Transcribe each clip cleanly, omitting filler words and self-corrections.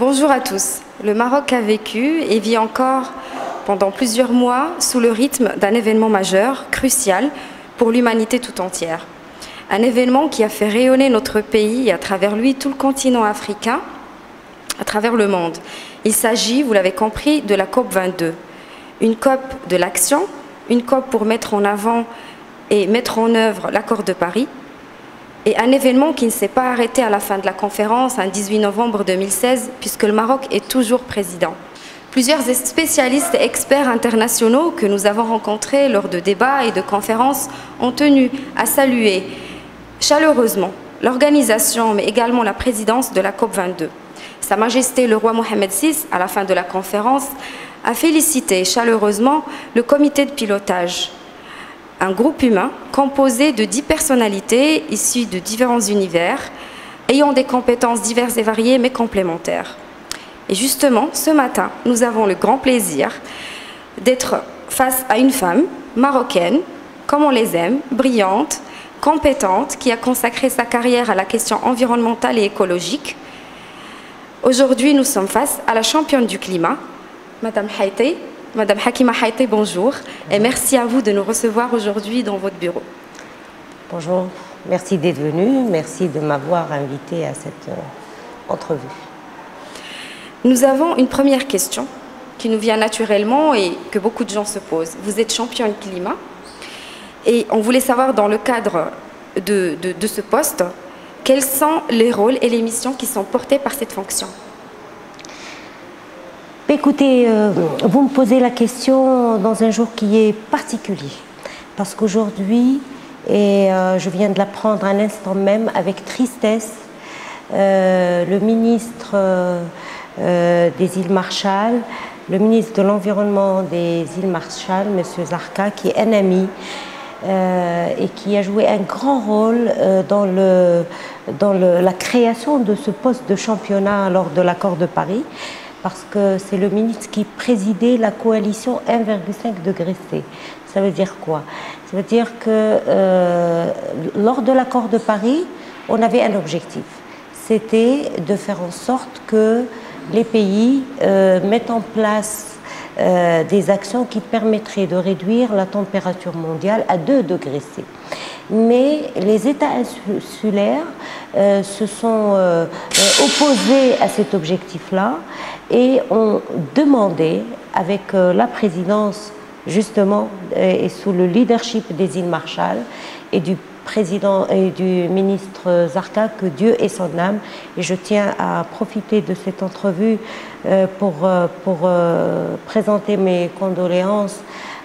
Bonjour à tous. Le Maroc a vécu et vit encore pendant plusieurs mois sous le rythme d'un événement majeur, crucial pour l'humanité tout entière. Un événement qui a fait rayonner notre pays et à travers lui tout le continent africain, à travers le monde. Il s'agit, vous l'avez compris, de la COP 22. Une COP de l'action, une COP pour mettre en avant et mettre en œuvre l'accord de Paris, et un événement qui ne s'est pas arrêté à la fin de la conférence, un 18 novembre 2016, puisque le Maroc est toujours président. Plusieurs spécialistes et experts internationaux que nous avons rencontrés lors de débats et de conférences ont tenu à saluer chaleureusement l'organisation, mais également la présidence de la COP 22. Sa Majesté le roi Mohamed VI, à la fin de la conférence, a félicité chaleureusement le comité de pilotage, un groupe humain composé de 10 personnalités issues de différents univers, ayant des compétences diverses et variées mais complémentaires. Et justement, ce matin, nous avons le grand plaisir d'être face à une femme marocaine, comme on les aime, brillante, compétente, qui a consacré sa carrière à la question environnementale et écologique. Aujourd'hui, nous sommes face à la championne du climat, Madame Haïté. Madame Hakima Haïté, bonjour. Et merci à vous de nous recevoir aujourd'hui dans votre bureau. Bonjour, merci d'être venu, merci de m'avoir invité à cette entrevue. Nous avons une première question qui nous vient naturellement et que beaucoup de gens se posent. Vous êtes championne climat et on voulait savoir dans le cadre de ce poste, quels sont les rôles et les missions qui sont portés par cette fonction? Écoutez, vous me posez la question dans un jour qui est particulier, parce qu'aujourd'hui, et je viens de l'apprendre à l'instant même avec tristesse, le ministre des îles Marshall, le ministre de l'Environnement des îles Marshall, M. Zarqa, qui est un ami et qui a joué un grand rôle dans la création de ce poste de championnat lors de l'accord de Paris, parce que c'est le ministre qui présidait la coalition 1,5 degré C. Ça veut dire quoi? Ça veut dire que lors de l'accord de Paris, on avait un objectif. C'était de faire en sorte que les pays mettent en place des actions qui permettraient de réduire la température mondiale à 2 degrés C. Mais les États insulaires se sont opposés à cet objectif-là et ont demandé, avec la présidence justement et sous le leadership des îles Marshall et du président et du ministre Zarqa, que Dieu ait son âme, et je tiens à profiter de cette entrevue pour présenter mes condoléances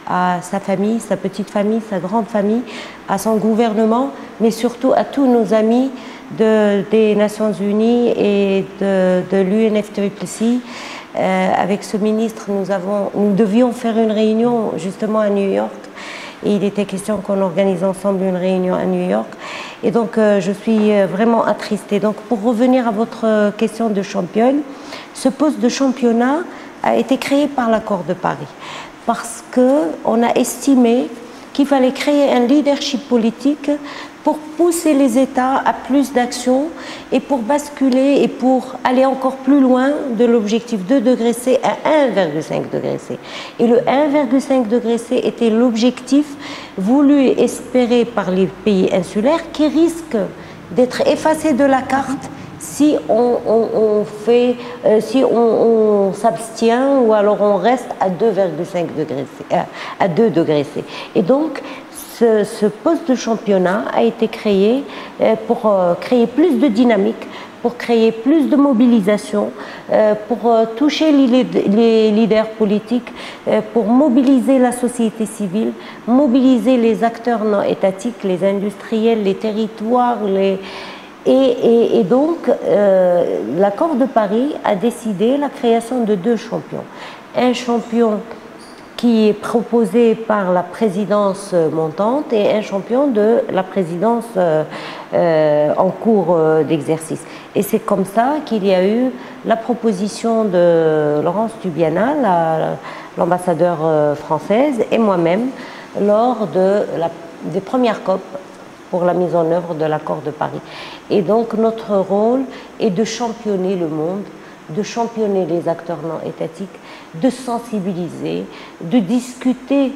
à sa famille, sa petite famille, sa grande famille, à son gouvernement, mais surtout à tous nos amis des Nations Unies et de l'UNFCCC. Avec ce ministre, nous devions faire une réunion justement à New York, et il était question qu'on organise ensemble une réunion à New York. Et donc, je suis vraiment attristée. Donc, pour revenir à votre question de championne, ce poste de championnat a été créé par l'accord de Paris, parce qu'on a estimé qu'il fallait créer un leadership politique pour pousser les États à plus d'actions et pour basculer et pour aller encore plus loin de l'objectif 2 degrés C à 1,5 degré C. Et le 1,5 degré C était l'objectif voulu et espéré par les pays insulaires, qui risque d'être effacé de la carte si on s'abstient ou alors on reste à 2,5 degrés C, à 2 degrés C. Et donc, ce poste de championnat a été créé pour créer plus de dynamique, pour créer plus de mobilisation, pour toucher les leaders politiques, pour mobiliser la société civile, mobiliser les acteurs non étatiques, les industriels, les territoires, Et donc, l'accord de Paris a décidé la création de 2 champions. Un champion qui est proposé par la présidence montante et un champion de la présidence en cours d'exercice. Et c'est comme ça qu'il y a eu la proposition de Laurence Tubiana, l'ambassadeur française, et moi-même, lors des premières COP pour la mise en œuvre de l'accord de Paris. Et donc notre rôle est de championner le monde de championner les acteurs non étatiques, de sensibiliser, de discuter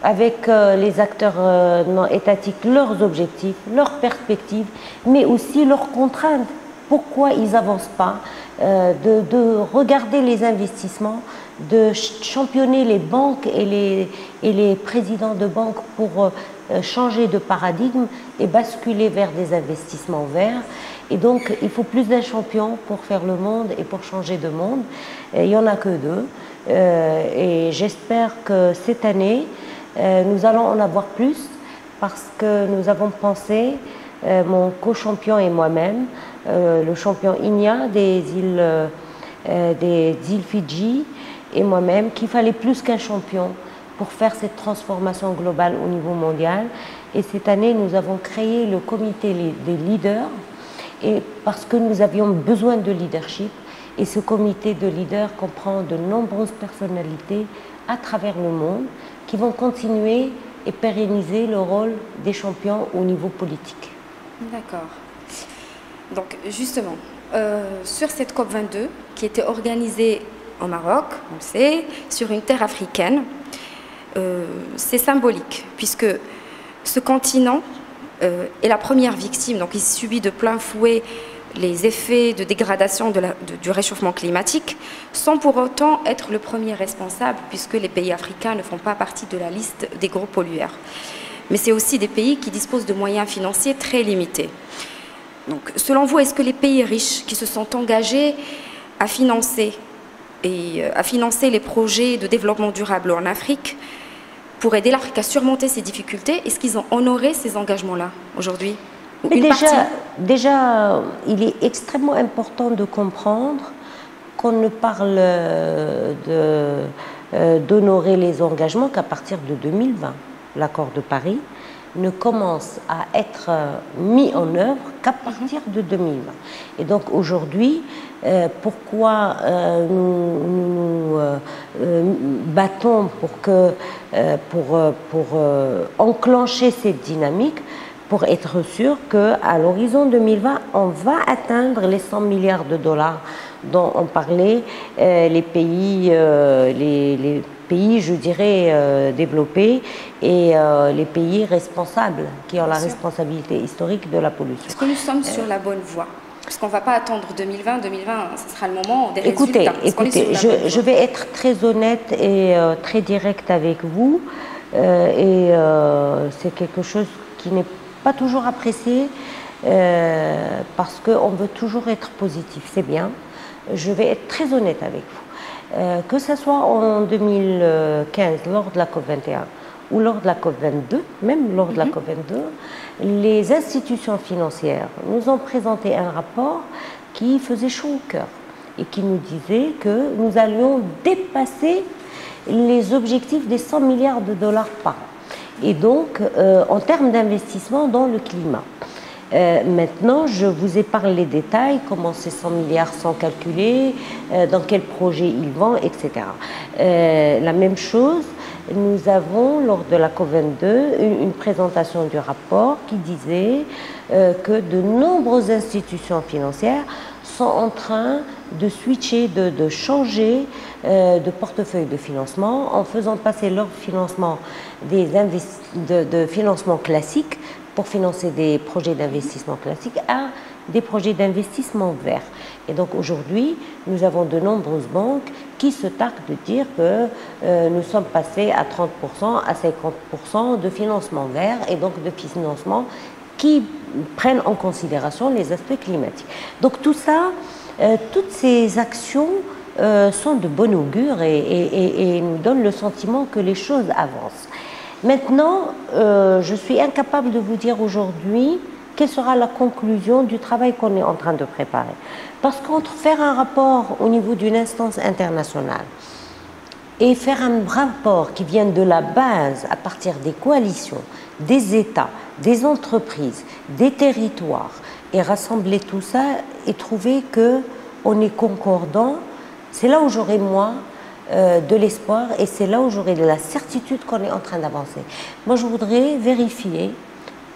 avec les acteurs non étatiques leurs objectifs, leurs perspectives, mais aussi leurs contraintes. Pourquoi ils n'avancent pas, de regarder les investissements, de championner les banques et les présidents de banques pour changer de paradigme et basculer vers des investissements verts. Et donc, il faut plus d'un champion pour faire le monde et pour changer de monde. Et il n'y en a que deux. Et j'espère que cette année, nous allons en avoir plus parce que nous avons pensé, mon co-champion et moi-même, le champion Inia des îles Fidji et moi-même, qu'il fallait plus qu'un champion pour faire cette transformation globale au niveau mondial. Et cette année, nous avons créé le comité des leaders et parce que nous avions besoin de leadership. Et ce comité de leaders comprend de nombreuses personnalités à travers le monde qui vont continuer et pérenniser le rôle des champions au niveau politique. D'accord. Donc justement, sur cette COP22 qui était organisée au Maroc, on le sait, sur une terre africaine, c'est symbolique puisque ce continent est la première victime, donc il subit de plein fouet les effets de dégradation du réchauffement climatique, sans pour autant être le premier responsable, puisque les pays africains ne font pas partie de la liste des gros pollueurs. Mais c'est aussi des pays qui disposent de moyens financiers très limités. Donc, selon vous, est-ce que les pays riches qui se sont engagés à financer les projets de développement durable en Afrique pour aider l'Afrique à surmonter ces difficultés, est-ce qu'ils ont honoré ces engagements-là aujourd'hui ? Déjà, il est extrêmement important de comprendre qu'on ne parle d'honorer les engagements qu'à partir de 2020. L'accord de Paris ne commence à être mis en œuvre qu'à partir de 2020. Et donc aujourd'hui, pourquoi nous battons pour enclencher cette dynamique, pour être sûr qu'à l'horizon 2020, on va atteindre les 100 milliards de dollars dont on parlait, les pays, je dirais, développés et les pays responsables, qui ont la responsabilité historique de la pollution. Est-ce que nous sommes sur la bonne voie ? Parce qu'on ne va pas attendre 2020. 2020, ce sera le moment des résultats. Écoutez, je vais être très honnête et très directe avec vous. C'est quelque chose qui n'est pas toujours apprécié parce qu'on veut toujours être positif. C'est bien. Je vais être très honnête avec vous. Que ce soit en 2015, lors de la COP21, ou lors de la COP22, même lors de la COP22, les institutions financières nous ont présenté un rapport qui faisait chaud au cœur et qui nous disait que nous allions dépasser les objectifs des 100 milliards de dollars par an. Et donc, en termes d'investissement dans le climat. Maintenant, je vous épargne les détails, comment ces 100 milliards sont calculés, dans quel projet ils vont, etc. La même chose, nous avons, lors de la COP22, une présentation du rapport qui disait que de nombreuses institutions financières sont en train de switcher, de changer de portefeuille de financement en faisant passer leur financement de financement classique pour financer des projets d'investissement classiques à des projets d'investissement verts. Et donc aujourd'hui, nous avons de nombreuses banques qui se targuent de dire que nous sommes passés à 30%, à 50% de financement vert et donc de financement qui prennent en considération les aspects climatiques. Donc tout ça, toutes ces actions sont de bon augure et nous donnent le sentiment que les choses avancent. Maintenant, je suis incapable de vous dire aujourd'hui quelle sera la conclusion du travail qu'on est en train de préparer. Parce qu'entre faire un rapport au niveau d'une instance internationale et faire un rapport qui vienne de la base à partir des coalitions, des États, des entreprises, des territoires, et rassembler tout ça et trouver qu'on est concordant, c'est là où j'aurai moi de l'espoir et c'est là où j'aurai de la certitude qu'on est en train d'avancer. Moi, je voudrais vérifier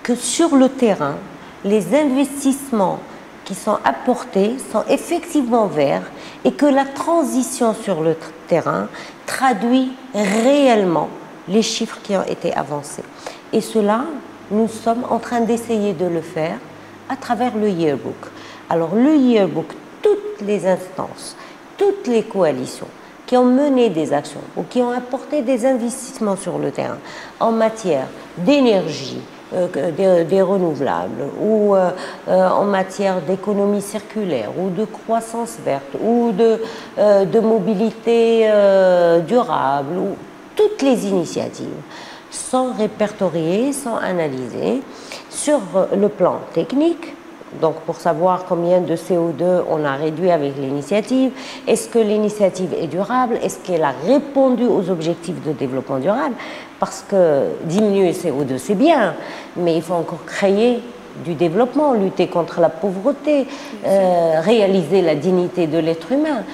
que sur le terrain, les investissements qui sont apportés sont effectivement verts et que la transition sur le terrain traduit réellement les chiffres qui ont été avancés. Et cela, nous sommes en train d'essayer de le faire à travers le yearbook. Alors le yearbook, toutes les instances, toutes les coalitions qui ont mené des actions ou qui ont apporté des investissements sur le terrain en matière d'énergie, des renouvelables, ou en matière d'économie circulaire, ou de croissance verte, ou de mobilité durable, ou toutes les initiatives sont répertoriées, sont analysées sur le plan technique. Donc, pour savoir combien de CO2 on a réduit avec l'initiative, est-ce que l'initiative est durable, est-ce qu'elle a répondu aux objectifs de développement durable? Parce que diminuer le CO2, c'est bien, mais il faut encore créer du développement, lutter contre la pauvreté, réaliser la dignité de l'être humain.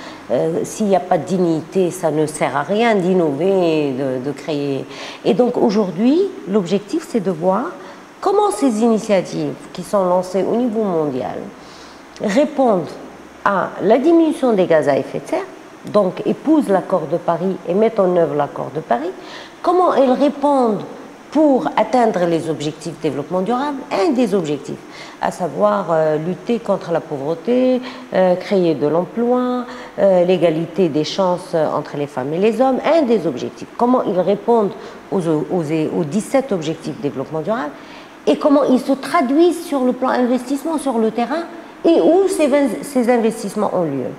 S'il n'y a pas de dignité, ça ne sert à rien d'innover, de créer. Et donc, aujourd'hui, l'objectif, c'est de voir comment ces initiatives qui sont lancées au niveau mondial répondent à la diminution des gaz à effet de serre, donc épousent l'accord de Paris et mettent en œuvre l'accord de Paris, comment elles répondent pour atteindre les objectifs de développement durable, un des objectifs, à savoir lutter contre la pauvreté, créer de l'emploi, l'égalité des chances entre les femmes et les hommes, un des objectifs. Comment ils répondent aux 17 objectifs de développement durable et comment ils se traduisent sur le plan investissement sur le terrain et où ces investissements ont lieu.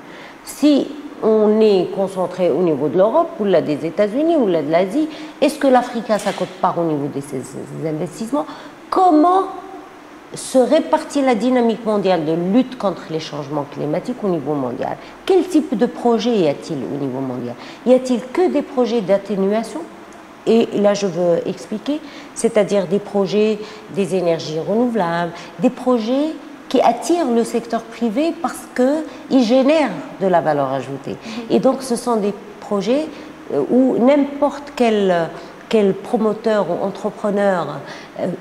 Si on est concentré au niveau de l'Europe, ou là des États-Unis, ou là de l'Asie, est-ce que l'Afrique a sa quote-part au niveau de ces investissements? Comment se répartit la dynamique mondiale de lutte contre les changements climatiques au niveau mondial? Quel type de projet y a-t-il au niveau mondial? Y a-t-il que des projets d'atténuation? Et là, je veux expliquer, c'est-à-dire des projets des énergies renouvelables, des projets qui attirent le secteur privé parce qu'ils génèrent de la valeur ajoutée. Et donc, ce sont des projets où n'importe quel promoteur ou entrepreneur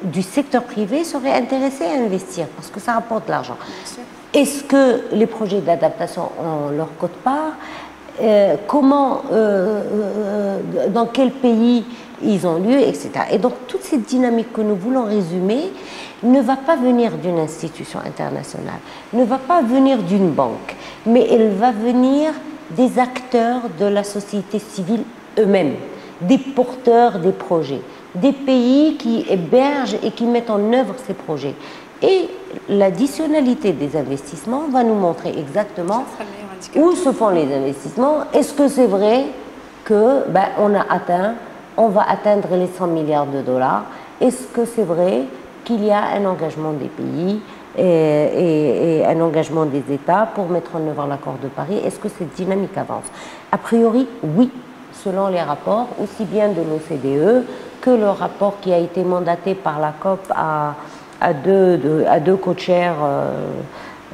du secteur privé serait intéressé à investir parce que ça rapporte de l'argent. Est-ce que les projets d'adaptation ont leur quote-part? Comment, dans quel pays ils ont lieu, etc. Et donc, toute cette dynamique que nous voulons résumer ne va pas venir d'une institution internationale, ne va pas venir d'une banque, mais elle va venir des acteurs de la société civile eux-mêmes, des porteurs des projets, des pays qui hébergent et qui mettent en œuvre ces projets. Et l'additionnalité des investissements va nous montrer exactement où se font les investissements. Est-ce que c'est vrai que on va atteindre les 100 milliards de dollars? Est-ce que c'est vrai qu'il y a un engagement des pays et un engagement des États pour mettre en œuvre l'accord de Paris? Est-ce que cette dynamique avance? A priori, oui, selon les rapports, aussi bien de l'OCDE que le rapport qui a été mandaté par la COP à deux co-chairs,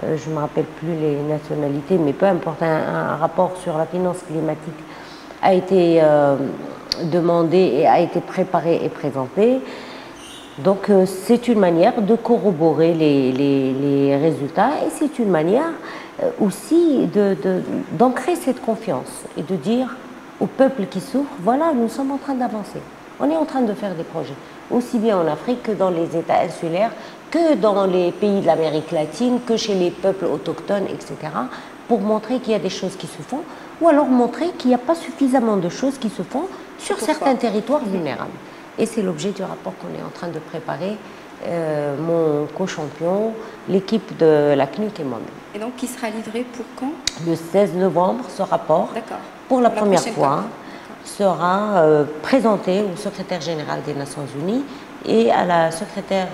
je ne me rappelle plus les nationalités, mais peu importe, un rapport sur la finance climatique a été demandé et a été préparé et présenté. Donc c'est une manière de corroborer les résultats et c'est une manière aussi d'ancrer cette confiance et de dire au peuple qui souffre, voilà, nous sommes en train d'avancer. On est en train de faire des projets, aussi bien en Afrique que dans les États insulaires, que dans les pays de l'Amérique latine, que chez les peuples autochtones, etc., pour montrer qu'il y a des choses qui se font, ou alors montrer qu'il n'y a pas suffisamment de choses qui se font sur certains territoires vulnérables. Et c'est l'objet du rapport qu'on est en train de préparer, mon co-champion, l'équipe de la CNUC et moi-même. Et donc, qui sera livré pour quand? Le 16 novembre, ce rapport, pour la première fois, sera présenté au secrétaire général des Nations Unies et à la secrétaire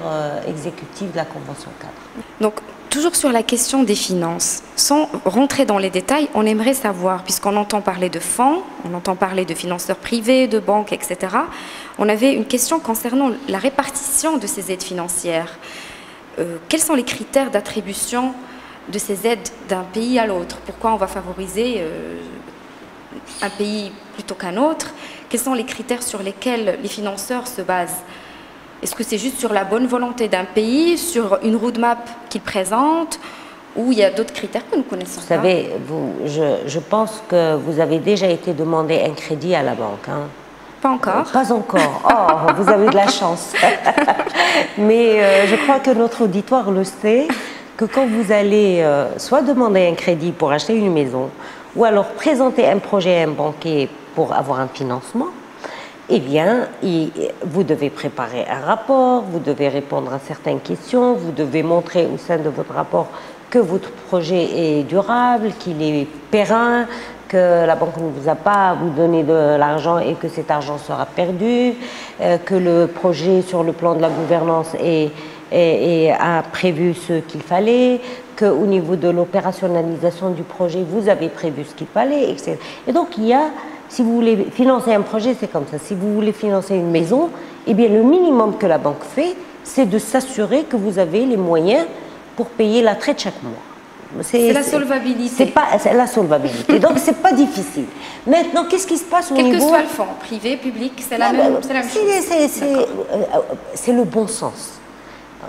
exécutive de la Convention cadre. Donc, toujours sur la question des finances, sans rentrer dans les détails, on aimerait savoir, puisqu'on entend parler de fonds, on entend parler de financeurs privés, de banques, etc., on avait une question concernant la répartition de ces aides financières. Quels sont les critères d'attribution de ces aides d'un pays à l'autre? Pourquoi on va favoriser un pays plutôt qu'un autre? Quels sont les critères sur lesquels les financeurs se basent? Est-ce que c'est juste sur la bonne volonté d'un pays, sur une roadmap qu'il présente, Ou il y a d'autres critères que nous connaissons Vous pas? savez, je pense que vous avez déjà été demandé un crédit à la banque. Hein. Pas encore. Pas encore. Oh, vous avez de la chance. Mais je crois que notre auditoire le sait, que quand vous allez soit demander un crédit pour acheter une maison, ou alors présenter un projet à un banquier pour avoir un financement, eh bien, vous devez préparer un rapport, vous devez répondre à certaines questions, vous devez montrer au sein de votre rapport que votre projet est durable, qu'il est périn, que la banque ne vous a pas à vous donner de l'argent et que cet argent sera perdu, que le projet sur le plan de la gouvernance a prévu ce qu'il fallait, qu'au niveau de l'opérationnalisation du projet, vous avez prévu ce qu'il fallait, etc. Et donc, il y a, si vous voulez financer un projet, c'est comme ça. Si vous voulez financer une maison, eh bien, le minimum que la banque fait, c'est de s'assurer que vous avez les moyens pour payer la traite chaque mois. C'est la solvabilité. C'est la solvabilité. Donc, c'est pas difficile. Maintenant, qu'est-ce qui se passe au niveau... Quel que soit le fonds, privé, public, c'est la même chose. C'est le bon sens.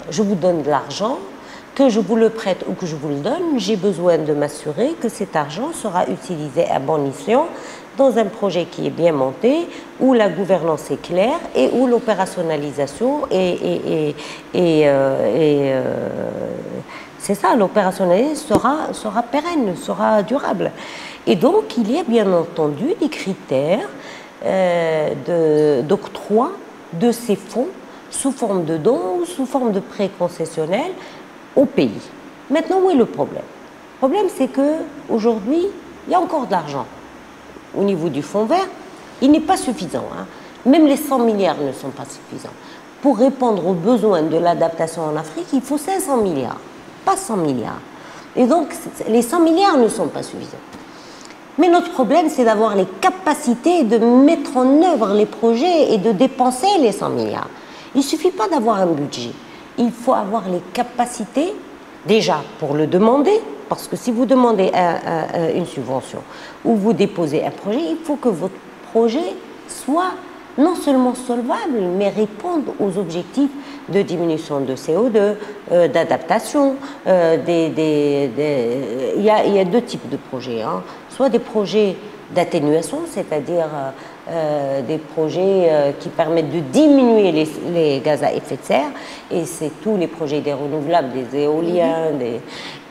Je vous donne de l'argent, que je vous le prête ou que je vous le donne, j'ai besoin de m'assurer que cet argent sera utilisé à bon escient dans un projet qui est bien monté, où la gouvernance est claire et où l'opérationnalisation c'est ça, l'opérationnalisation sera pérenne, sera durable. Et donc, il y a bien entendu des critères d'octroi de ces fonds sous forme de dons ou sous forme de prêts concessionnels au pays. Maintenant, où est le problème? Le problème, c'est qu'aujourd'hui, il y a encore de l'argent. Au niveau du fonds vert, il n'est pas suffisant. Hein. Même les 100 milliards ne sont pas suffisants. Pour répondre aux besoins de l'adaptation en Afrique, il faut 500 milliards, pas 100 milliards. Et donc, les 100 milliards ne sont pas suffisants. Mais notre problème, c'est d'avoir les capacités de mettre en œuvre les projets et de dépenser les 100 milliards. Il ne suffit pas d'avoir un budget. Il faut avoir les capacités, déjà, pour le demander, parce que si vous demandez une subvention ou vous déposez un projet, il faut que votre projet soit non seulement solvable, mais réponde aux objectifs de diminution de CO2, d'adaptation. Il y a deux types de projets. Hein. Soit des projets d'atténuation, c'est-à-dire des projets qui permettent de diminuer les gaz à effet de serre, et c'est tous les projets des renouvelables, des éoliens,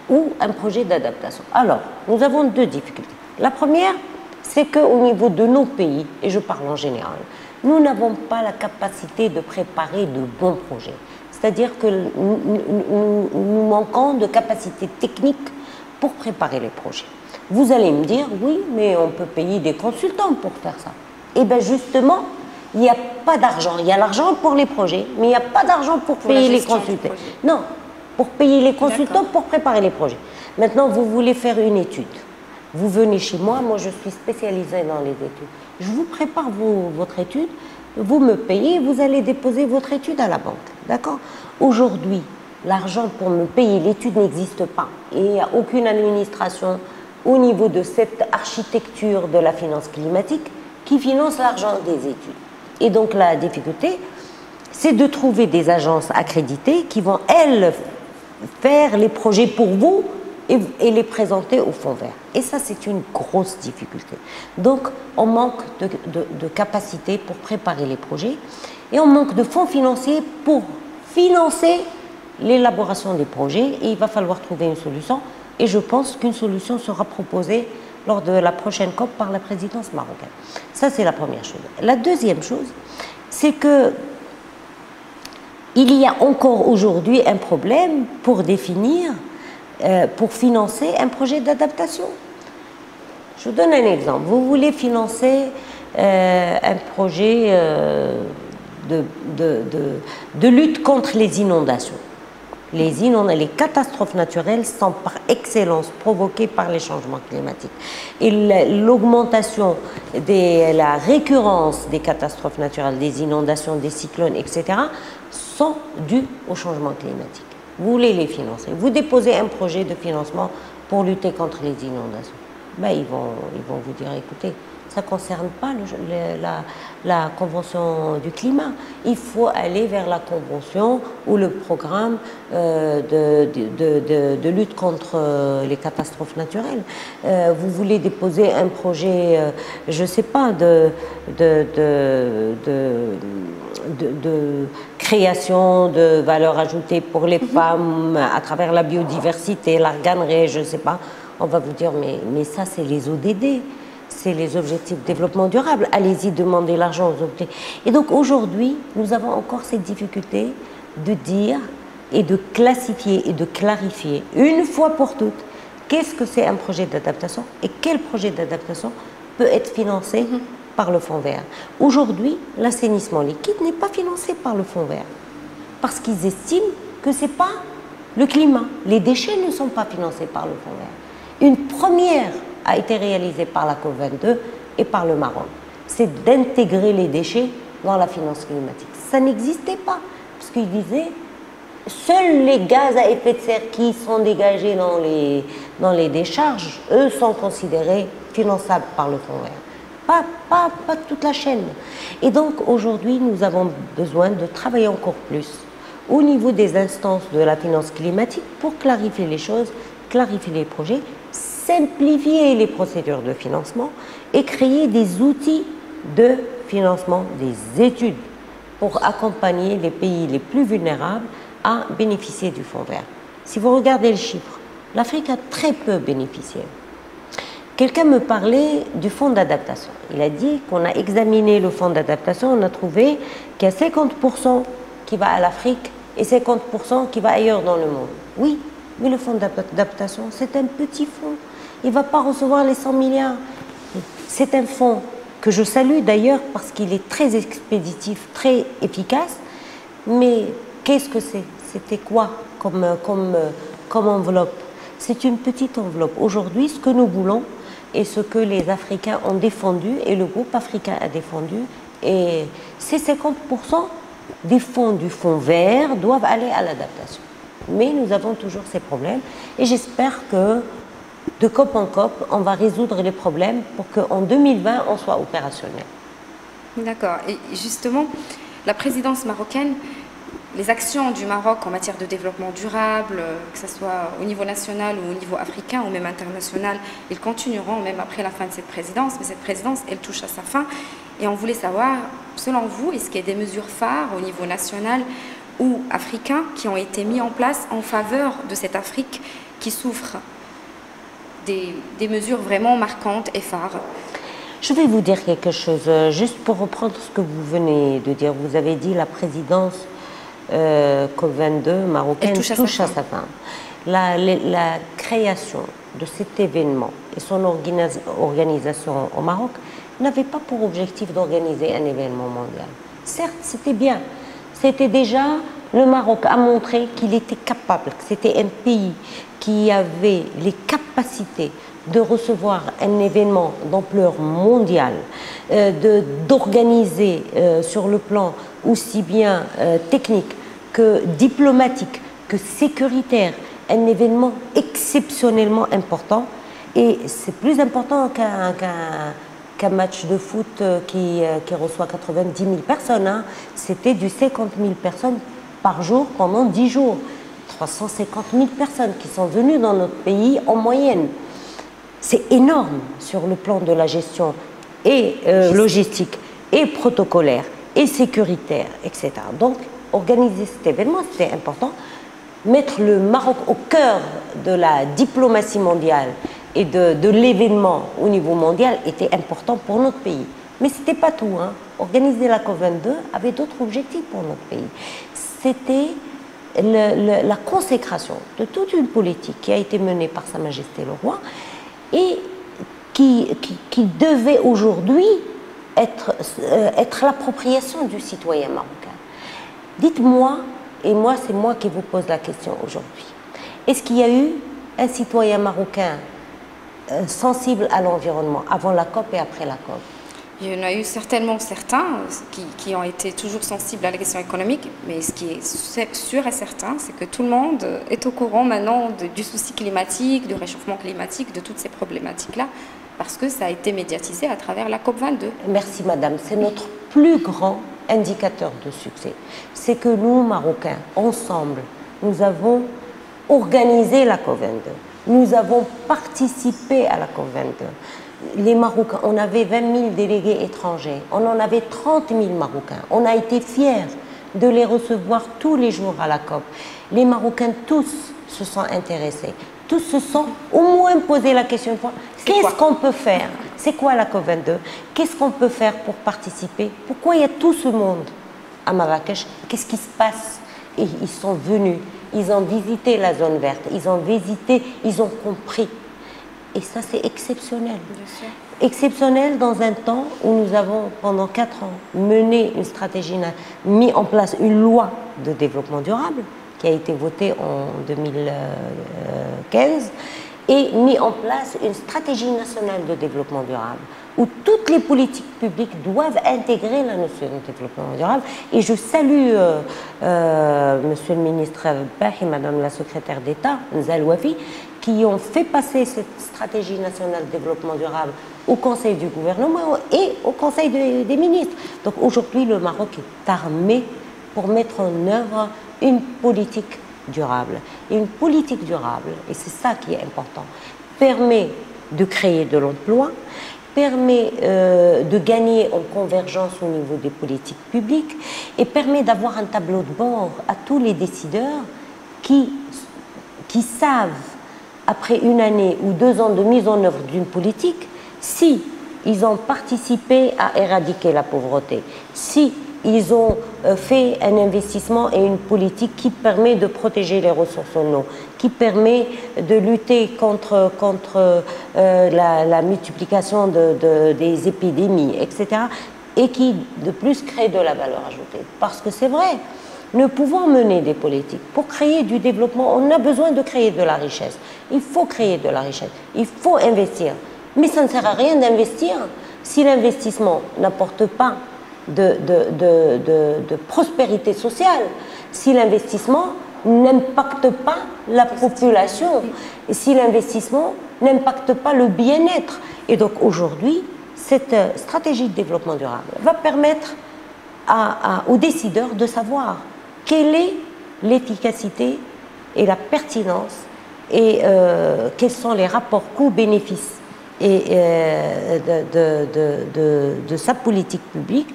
ou un projet d'adaptation. Alors, nous avons deux difficultés. La première, c'est qu'au niveau de nos pays, et je parle en général, nous n'avons pas la capacité de préparer de bons projets. C'est-à-dire que nous manquons de capacité technique pour préparer les projets. Vous allez me dire, oui, mais on peut payer des consultants pour faire ça. Eh bien justement, il n'y a pas d'argent. Il y a l'argent pour les projets, mais il n'y a pas d'argent pour payer les consultants. Non, pour payer les consultants, pour préparer les projets. Maintenant, vous voulez faire une étude. Vous venez chez moi, moi je suis spécialisée dans les études. Je vous prépare votre étude, vous me payez, vous allez déposer votre étude à la banque. D'accord? Aujourd'hui, l'argent pour me payer l'étude n'existe pas. Et il n'y a aucune administration au niveau de cette architecture de la finance climatique qui finance l'argent des études. Et donc la difficulté, c'est de trouver des agences accréditées qui vont, elles, faire les projets pour vous et les présenter au fonds vert. Et ça, c'est une grosse difficulté. Donc, on manque de capacité pour préparer les projets et on manque de fonds financiers pour financer l'élaboration des projets. Et il va falloir trouver une solution. Et je pense qu'une solution sera proposée lors de la prochaine COP par la présidence marocaine. Ça, c'est la première chose. La deuxième chose, c'est que il y a encore aujourd'hui un problème pour définir, pour financer un projet d'adaptation. Je vous donne un exemple. Vous voulez financer un projet de lutte contre les inondations. Les catastrophes naturelles sont par excellence provoquées par les changements climatiques. Et l'augmentation, la récurrence des catastrophes naturelles, des inondations, des cyclones, etc., sont dues au changement climatique. Vous voulez les financer. Vous déposez un projet de financement pour lutter contre les inondations. Ben, ils vont vous dire, écoutez, ça ne concerne pas la Convention du climat. Il faut aller vers la Convention ou le programme de lutte contre les catastrophes naturelles. Vous voulez déposer un projet, je ne sais pas, de création de valeur ajoutée pour les femmes à travers la biodiversité, l'arganerie, je ne sais pas. On va vous dire, mais ça, c'est les ODD. C'est les objectifs de développement durable. Allez-y, demandez l'argent aux objectifs. Et donc aujourd'hui, nous avons encore cette difficulté de dire et de classifier et de clarifier une fois pour toutes qu'est-ce que c'est un projet d'adaptation et quel projet d'adaptation peut être financé par le Fonds vert. Aujourd'hui, l'assainissement liquide n'est pas financé par le Fonds vert parce qu'ils estiment que ce n'est pas le climat. Les déchets ne sont pas financés par le Fonds vert. Une première a été réalisée par la COP22 et par le Maroc. C'est d'intégrer les déchets dans la finance climatique. Ça n'existait pas, parce qu'ils disaient seuls les gaz à effet de serre qui sont dégagés dans les décharges, eux, sont considérés finançables par le Fonds vert. Pas toute la chaîne. Et donc aujourd'hui, nous avons besoin de travailler encore plus au niveau des instances de la finance climatique pour clarifier les choses, clarifier les projets, simplifier les procédures de financement et créer des outils de financement des études pour accompagner les pays les plus vulnérables à bénéficier du Fonds vert. Si vous regardez les chiffres, l'Afrique a très peu bénéficié. Quelqu'un me parlait du fonds d'adaptation. Il a dit qu'on a examiné le fonds d'adaptation, on a trouvé qu'il y a 50% qui va à l'Afrique et 50% qui va ailleurs dans le monde. Oui, mais le fonds d'adaptation, c'est un petit fonds. Il ne va pas recevoir les 100 milliards. C'est un fonds que je salue d'ailleurs parce qu'il est très expéditif, très efficace. Mais qu'est-ce que c'est? C'était quoi comme enveloppe? C'est une petite enveloppe. Aujourd'hui, ce que nous voulons et ce que les Africains ont défendu et le groupe africain a défendu, et ces 50% des fonds du Fonds vert doivent aller à l'adaptation. Mais nous avons toujours ces problèmes et j'espère que de COP en COP, on va résoudre les problèmes pour qu'en 2020, on soit opérationnel. D'accord. Et justement, la présidence marocaine, les actions du Maroc en matière de développement durable, que ce soit au niveau national ou au niveau africain ou même international, ils continueront même après la fin de cette présidence. Mais cette présidence, elle touche à sa fin. Et on voulait savoir, selon vous, est-ce qu'il y a des mesures phares au niveau national ou africain qui ont été mises en place en faveur de cette Afrique qui souffre des mesures vraiment marquantes et phares? Je vais vous dire quelque chose, juste pour reprendre ce que vous venez de dire. Vous avez dit la présidence COP22 marocaine touche à sa fin. La création de cet événement et son organisation au Maroc n'avait pas pour objectif d'organiser un événement mondial. Certes, c'était bien. C'était déjà, le Maroc a montré qu'il était capable, que c'était un pays qui avait les capacités de recevoir un événement d'ampleur mondiale, d'organiser sur le plan aussi bien technique que diplomatique, que sécuritaire, un événement exceptionnellement important. Et c'est plus important qu'un match de foot qui reçoit 90 000 personnes. Hein. C'était du 50 000 personnes par jour pendant 10 jours. 350 000 personnes qui sont venues dans notre pays en moyenne. C'est énorme sur le plan de la gestion et logistique, et protocolaire, et sécuritaire, etc. Donc, organiser cet événement, c'était important. Mettre le Maroc au cœur de la diplomatie mondiale et de l'événement au niveau mondial était important pour notre pays. Mais ce n'était pas tout. Hein. Organiser la COP22 avait d'autres objectifs pour notre pays. C'était la consécration de toute une politique qui a été menée par Sa Majesté le Roi et qui devait aujourd'hui être l'appropriation du citoyen marocain. Dites-moi, et moi c'est moi qui vous pose la question aujourd'hui, est-ce qu'il y a eu un citoyen marocain sensible à l'environnement avant la COP et après la COP? Il y en a eu certainement certains qui ont été toujours sensibles à la question économique, mais ce qui est sûr et certain, c'est que tout le monde est au courant maintenant du souci climatique, du réchauffement climatique, de toutes ces problématiques-là. parce que ça a été médiatisé à travers la COP22. Merci madame, c'est notre plus grand indicateur de succès. C'est que nous, Marocains, ensemble, nous avons organisé la COP22. Nous avons participé à la COP22. Les Marocains, on avait 20 000 délégués étrangers, on en avait 30 000 Marocains. On a été fiers de les recevoir tous les jours à la COP. Les Marocains tous se sont intéressés, tous se sont au moins posé la question, qu'est-ce qu'on peut faire? C'est quoi la COP22? Qu'est-ce qu'on peut faire pour participer? Pourquoi il y a tout ce monde à Marrakech? Qu'est-ce qui se passe? Et ils sont venus, ils ont visité la zone verte, ils ont visité, ils ont compris. Et ça, c'est exceptionnel. Exceptionnel dans un temps où nous avons, pendant 4 ans, mené une stratégie, mis en place une loi de développement durable qui a été votée en 2015 et mis en place une stratégie nationale de développement durable où toutes les politiques publiques doivent intégrer la notion de développement durable. Et je salue Monsieur le ministre Bahi, Madame la secrétaire d'État, Nzal Wafi, qui ont fait passer cette stratégie nationale de développement durable au Conseil du gouvernement et au Conseil des ministres. Donc aujourd'hui, le Maroc est armé pour mettre en œuvre une politique durable. Et une politique durable, et c'est ça qui est important, permet de créer de l'emploi, permet de gagner en convergence au niveau des politiques publiques et permet d'avoir un tableau de bord à tous les décideurs qui savent, après 1 année ou 2 ans de mise en œuvre d'une politique, si ils ont participé à éradiquer la pauvreté, si ils ont fait un investissement et une politique qui permet de protéger les ressources en eau, qui permet de lutter contre la multiplication des épidémies, etc. Et qui, de plus, crée de la valeur ajoutée. Parce que c'est vrai, nous pouvons mener des politiques. Pour créer du développement, on a besoin de créer de la richesse. Il faut créer de la richesse, il faut investir. Mais ça ne sert à rien d'investir si l'investissement n'apporte pas de prospérité sociale, si l'investissement n'impacte pas la population, et si l'investissement n'impacte pas le bien-être. Et donc aujourd'hui, cette stratégie de développement durable va permettre aux décideurs de savoir quelle est l'efficacité et la pertinence et quels sont les rapports coûts-bénéfices et de sa politique publique.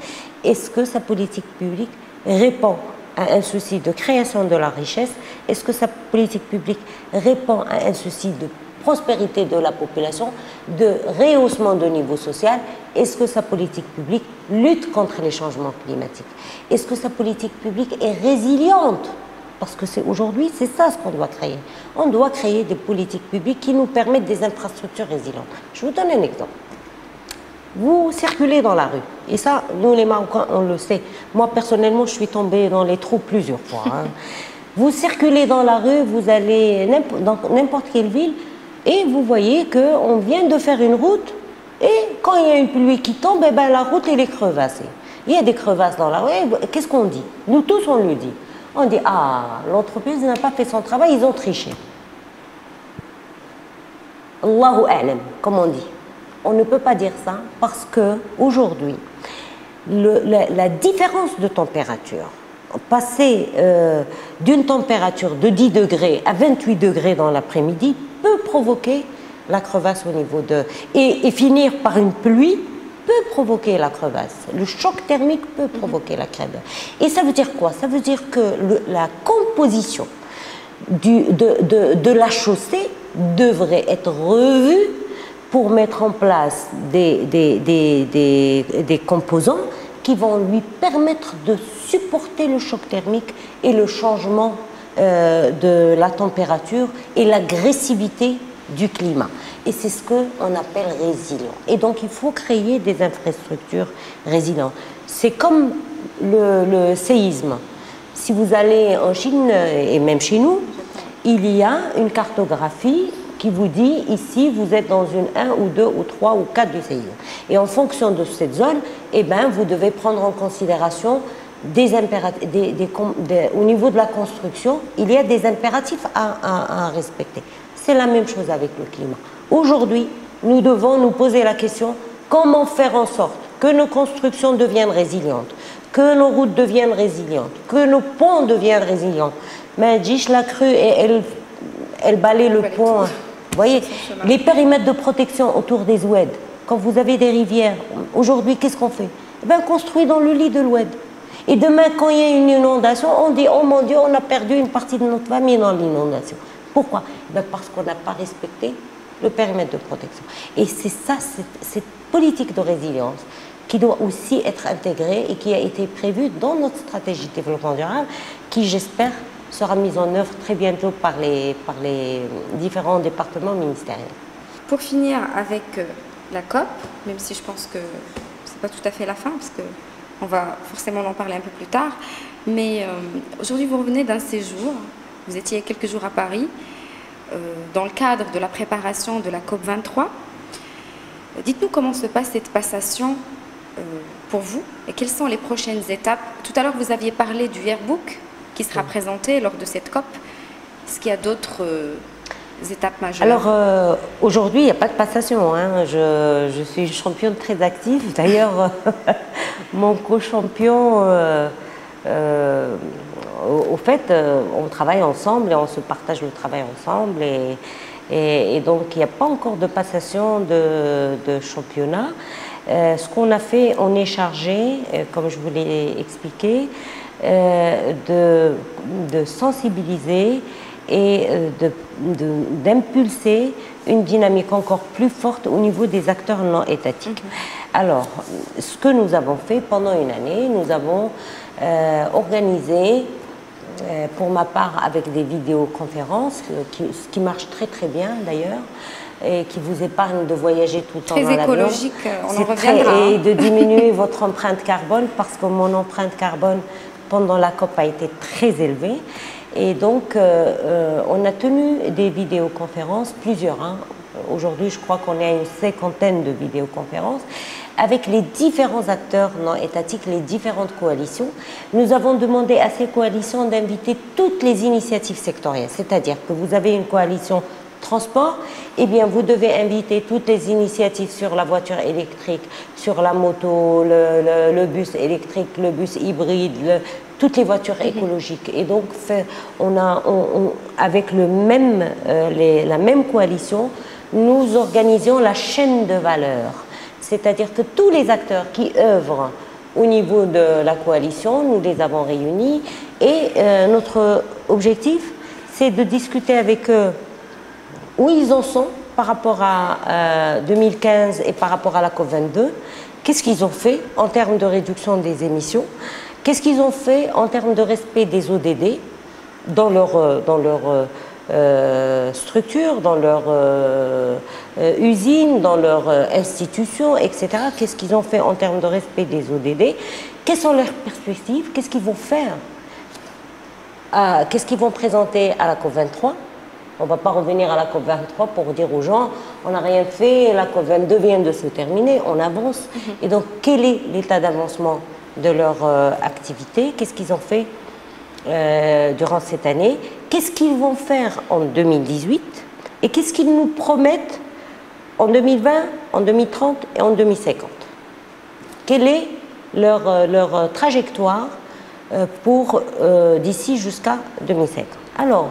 Est-ce que sa politique publique répond à un souci de création de la richesse? Est-ce que sa politique publique répond à un souci de prospérité de la population, de rehaussement de niveau social? Est-ce que sa politique publique lutte contre les changements climatiques? Est-ce que sa politique publique est résiliente? Parce que aujourd'hui, c'est ça ce qu'on doit créer. On doit créer des politiques publiques qui nous permettent des infrastructures résilientes. Je vous donne un exemple. Vous circulez dans la rue, et ça, nous les Marocains, on le sait. Moi, personnellement, je suis tombée dans les trous plusieurs fois. Vous circulez dans la rue, vous allez dans n'importe quelle ville, et vous voyez qu'on vient de faire une route, et quand il y a une pluie qui tombe, eh ben, la route, elle est crevassée. Il y a des crevasses dans la rue, qu'est-ce qu'on dit? Nous tous, on le dit. On dit, ah, l'entreprise n'a pas fait son travail, ils ont triché. Allahu a'lam, comme on dit. On ne peut pas dire ça parce qu'aujourd'hui, la différence de température, passer d'une température de 10 degrés à 28 degrés dans l'après-midi, peut provoquer la crevasse au niveau de... Et finir par une pluie peut provoquer la crevasse. Le choc thermique peut provoquer la crevasse. Et ça veut dire quoi? Ça veut dire que la composition de la chaussée devrait être revue pour mettre en place des composants qui vont lui permettre de supporter le choc thermique et le changement de la température et l'agressivité du climat. Et c'est ce qu'on appelle résilient. Et donc, il faut créer des infrastructures résilientes. C'est comme le séisme. Si vous allez en Chine, et même chez nous, il y a une cartographie qui vous dit, ici, vous êtes dans une 1 ou 2 ou 3 ou 4 du séisme. Et en fonction de cette zone, eh ben, vous devez prendre en considération au niveau de la construction, il y a des impératifs à respecter. C'est la même chose avec le climat. Aujourd'hui, nous devons nous poser la question, comment faire en sorte que nos constructions deviennent résilientes, que nos routes deviennent résilientes, que nos ponts deviennent résilients. Mais Djish l'a cru et elle balaye le pont. Vous voyez, les périmètres de protection autour des oueds, quand vous avez des rivières, aujourd'hui, qu'est-ce qu'on fait? Eh bien, on construit dans le lit de l'oued. Et demain, quand il y a une inondation, on dit, oh mon Dieu, on a perdu une partie de notre famille dans l'inondation. Pourquoi? Eh bien, parce qu'on n'a pas respecté le périmètre de protection. Et c'est ça, cette politique de résilience qui doit aussi être intégrée et qui a été prévue dans notre stratégie de développement durable, qui, j'espère, sera mise en œuvre très bientôt par les différents départements ministériels. Pour finir avec la COP, même si je pense que ce n'est pas tout à fait la fin, parce qu'on va forcément en parler un peu plus tard, mais aujourd'hui vous revenez d'un séjour, vous étiez quelques jours à Paris, dans le cadre de la préparation de la COP 23. Dites-nous comment se passe cette passation pour vous et quelles sont les prochaines étapes. Tout à l'heure vous aviez parlé du Yearbook qui sera présenté lors de cette COP. Est-ce qu'il y a d'autres étapes majeures? Alors aujourd'hui il n'y a pas de passation, hein. Je suis une championne très active. D'ailleurs mon co-champion, au fait on travaille ensemble et on se partage le travail ensemble et donc il n'y a pas encore de passation de championnat. Ce qu'on a fait, on est chargé, comme je vous l'ai expliqué, de sensibiliser et d'impulser une dynamique encore plus forte au niveau des acteurs non étatiques. Alors, ce que nous avons fait pendant une année, nous avons organisé, pour ma part, avec des vidéoconférences, ce qui marche très très bien d'ailleurs, et qui vous épargne de voyager tout le temps dans l'avion. Très écologique, on en reviendra. Et de diminuer votre empreinte carbone, parce que mon empreinte carbone pendant la COP a été très élevée. Et donc, on a tenu des vidéoconférences, plusieurs. Hein. Aujourd'hui, je crois qu'on est à une 50aine de vidéoconférences, avec les différents acteurs non étatiques, les différentes coalitions. Nous avons demandé à ces coalitions d'inviter toutes les initiatives sectorielles. C'est-à-dire que vous avez une coalition transport, eh bien vous devez inviter toutes les initiatives sur la voiture électrique, sur la moto, le bus électrique, le bus hybride, toutes les voitures écologiques. Et donc avec la même coalition, nous organisions la chaîne de valeur. C'est-à-dire que tous les acteurs qui œuvrent au niveau de la coalition, nous les avons réunis et notre objectif, c'est de discuter avec eux où ils en sont par rapport à 2015 et par rapport à la COP22. Qu'est-ce qu'ils ont fait en termes de réduction des émissions? Qu'est-ce qu'ils ont fait en termes de respect des ODD dans leur structure, dans leur usine, dans leur institution, etc. Qu'est-ce qu'ils ont fait en termes de respect des ODD? Quelles sont leurs perspectives? Qu'est-ce qu'ils vont faire? Qu'est-ce qu'ils vont présenter à la COP23? On ne va pas revenir à la COP23 pour dire aux gens on n'a rien fait, la COP22 vient de se terminer, on avance. Et donc, quel est l'état d'avancement de leur activité? Qu'est-ce qu'ils ont fait durant cette année? Qu'est-ce qu'ils vont faire en 2018? Et qu'est-ce qu'ils nous promettent en 2020, en 2030 et en 2050? Quelle est leur trajectoire pour d'ici jusqu'à 2050? Alors,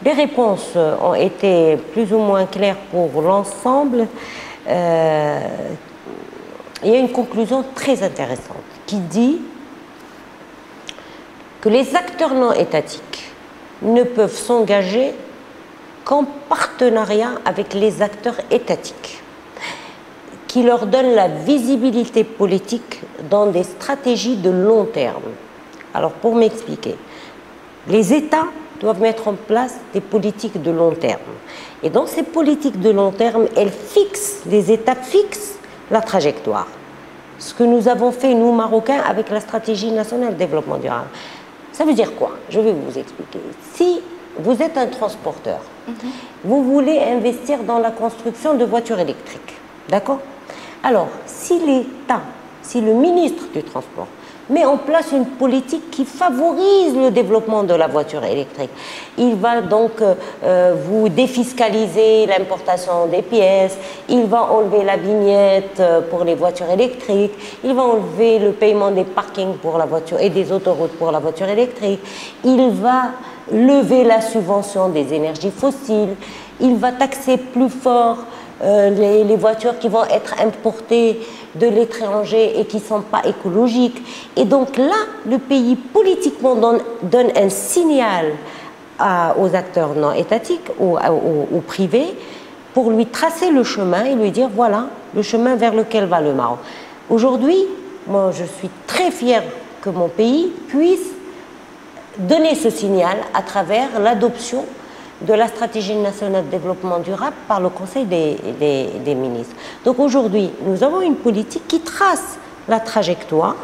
les réponses ont été plus ou moins claires pour l'ensemble. Il y a une conclusion très intéressante qui dit que les acteurs non étatiques ne peuvent s'engager qu'en partenariat avec les acteurs étatiques, qui leur donnent la visibilité politique dans des stratégies de long terme. Alors, pour m'expliquer, les États doivent mettre en place des politiques de long terme. Et dans ces politiques de long terme, les États fixent la trajectoire. Ce que nous avons fait, nous, Marocains, avec la stratégie nationale de développement durable. Ça veut dire quoi? Je vais vous expliquer. Si vous êtes un transporteur, vous voulez investir dans la construction de voitures électriques, d'accord? Alors, si l'État, si le ministre du Transport met en place une politique qui favorise le développement de la voiture électrique. Il va donc vous défiscaliser l'importation des pièces, il va enlever la vignette pour les voitures électriques, il va enlever le paiement des parkings pour la voiture et des autoroutes pour la voiture électrique, il va lever la subvention des énergies fossiles, il va taxer plus fort les voitures qui vont être importées de l'étranger et qui ne sont pas écologiques. Et donc là, le pays politiquement donne un signal aux acteurs non étatiques ou privés pour lui tracer le chemin et lui dire voilà le chemin vers lequel va le Maroc. Aujourd'hui, moi je suis très fière que mon pays puisse donner ce signal à travers l'adoption de la stratégie nationale de développement durable par le Conseil des ministres. Donc aujourd'hui, nous avons une politique qui trace la trajectoire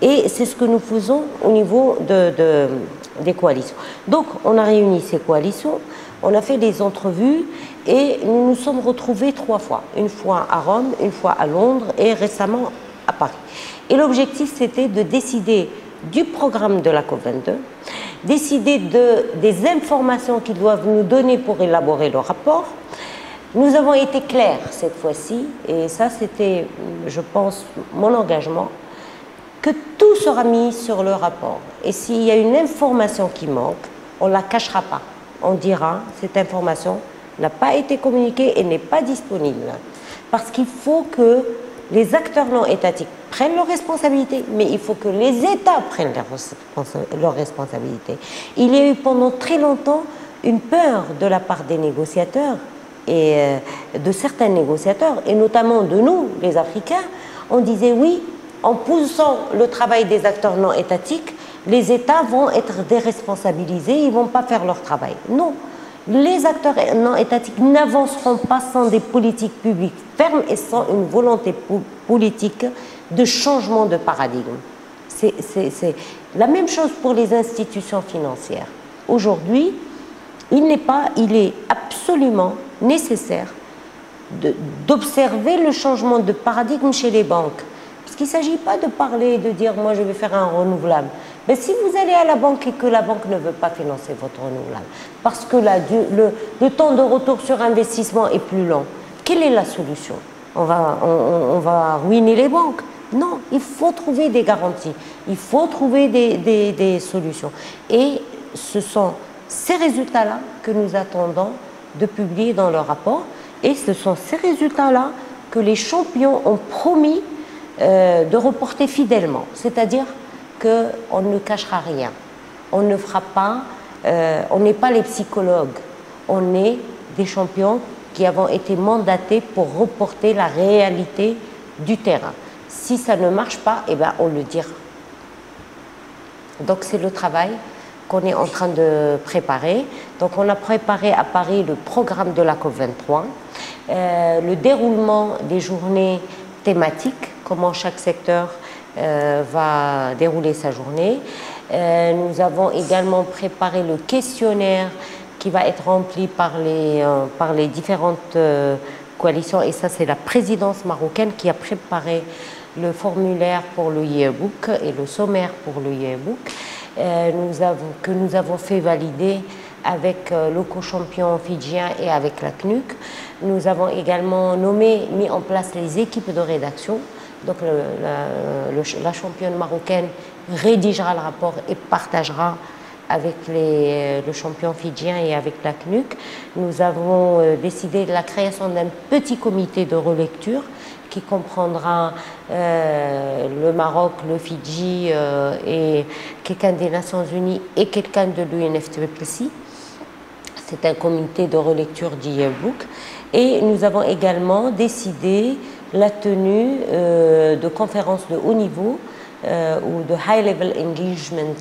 et c'est ce que nous faisons au niveau des coalitions. Donc on a réuni ces coalitions, on a fait des entrevues et nous nous sommes retrouvés 3 fois. Une fois à Rome, une fois à Londres et récemment à Paris. Et l'objectif c'était de décider du programme de la COP22, décider des informations qu'ils doivent nous donner pour élaborer le rapport. Nous avons été clairs cette fois-ci, et ça c'était, je pense, mon engagement, que tout sera mis sur le rapport. Et s'il y a une information qui manque, on ne la cachera pas. On dira, cette information n'a pas été communiquée et n'est pas disponible. Parce qu'il faut que les acteurs non étatiques prennent leurs responsabilités, mais il faut que les États prennent leurs responsabilités. Il y a eu pendant très longtemps une peur de la part des négociateurs et de certains négociateurs, et notamment de nous, les Africains. On disait oui, en poussant le travail des acteurs non étatiques, les États vont être déresponsabilisés, ils ne vont pas faire leur travail. Non. Les acteurs non étatiques n'avanceront pas sans des politiques publiques fermes et sans une volonté politique de changement de paradigme. C'est la même chose pour les institutions financières. Aujourd'hui, il est absolument nécessaire d'observer le changement de paradigme chez les banques. Parce qu'il ne s'agit pas de parler et de dire « moi je vais faire un renouvelable ». Mais si vous allez à la banque et que la banque ne veut pas financer votre renouvelable, parce que le temps de retour sur investissement est plus long, quelle est la solution? On va ruiner les banques? Non, il faut trouver des garanties, il faut trouver des solutions. Et ce sont ces résultats-là que nous attendons de publier dans le rapport, et ce sont ces résultats-là que les champions ont promis de reporter fidèlement, c'est-à-dire qu'on ne cachera rien, on ne fera pas, on n'est pas les psychologues, on est des champions qui avons été mandatés pour reporter la réalité du terrain. Si ça ne marche pas, eh ben on le dira. Donc c'est le travail qu'on est en train de préparer. Donc on a préparé à Paris le programme de la COP23, le déroulement des journées thématiques, comment chaque secteur va dérouler sa journée. Nous avons également préparé le questionnaire qui va être rempli par les différentes coalitions, et ça c'est la présidence marocaine qui a préparé le formulaire pour le yearbook et le sommaire pour le yearbook que nous avons fait valider avec le co-champion fidjien et avec la CNUC. Nous avons également mis en place les équipes de rédaction. Donc la championne marocaine rédigera le rapport et partagera avec le champion fidjien et avec la CNUC. Nous avons décidé de la création d'un petit comité de relecture qui comprendra le Maroc, le Fidji et quelqu'un des Nations Unies et quelqu'un de l'UNFCCC. C'est un comité de relecture du yearbook. Et nous avons également décidé la tenue de conférences de haut niveau ou de High Level Engagement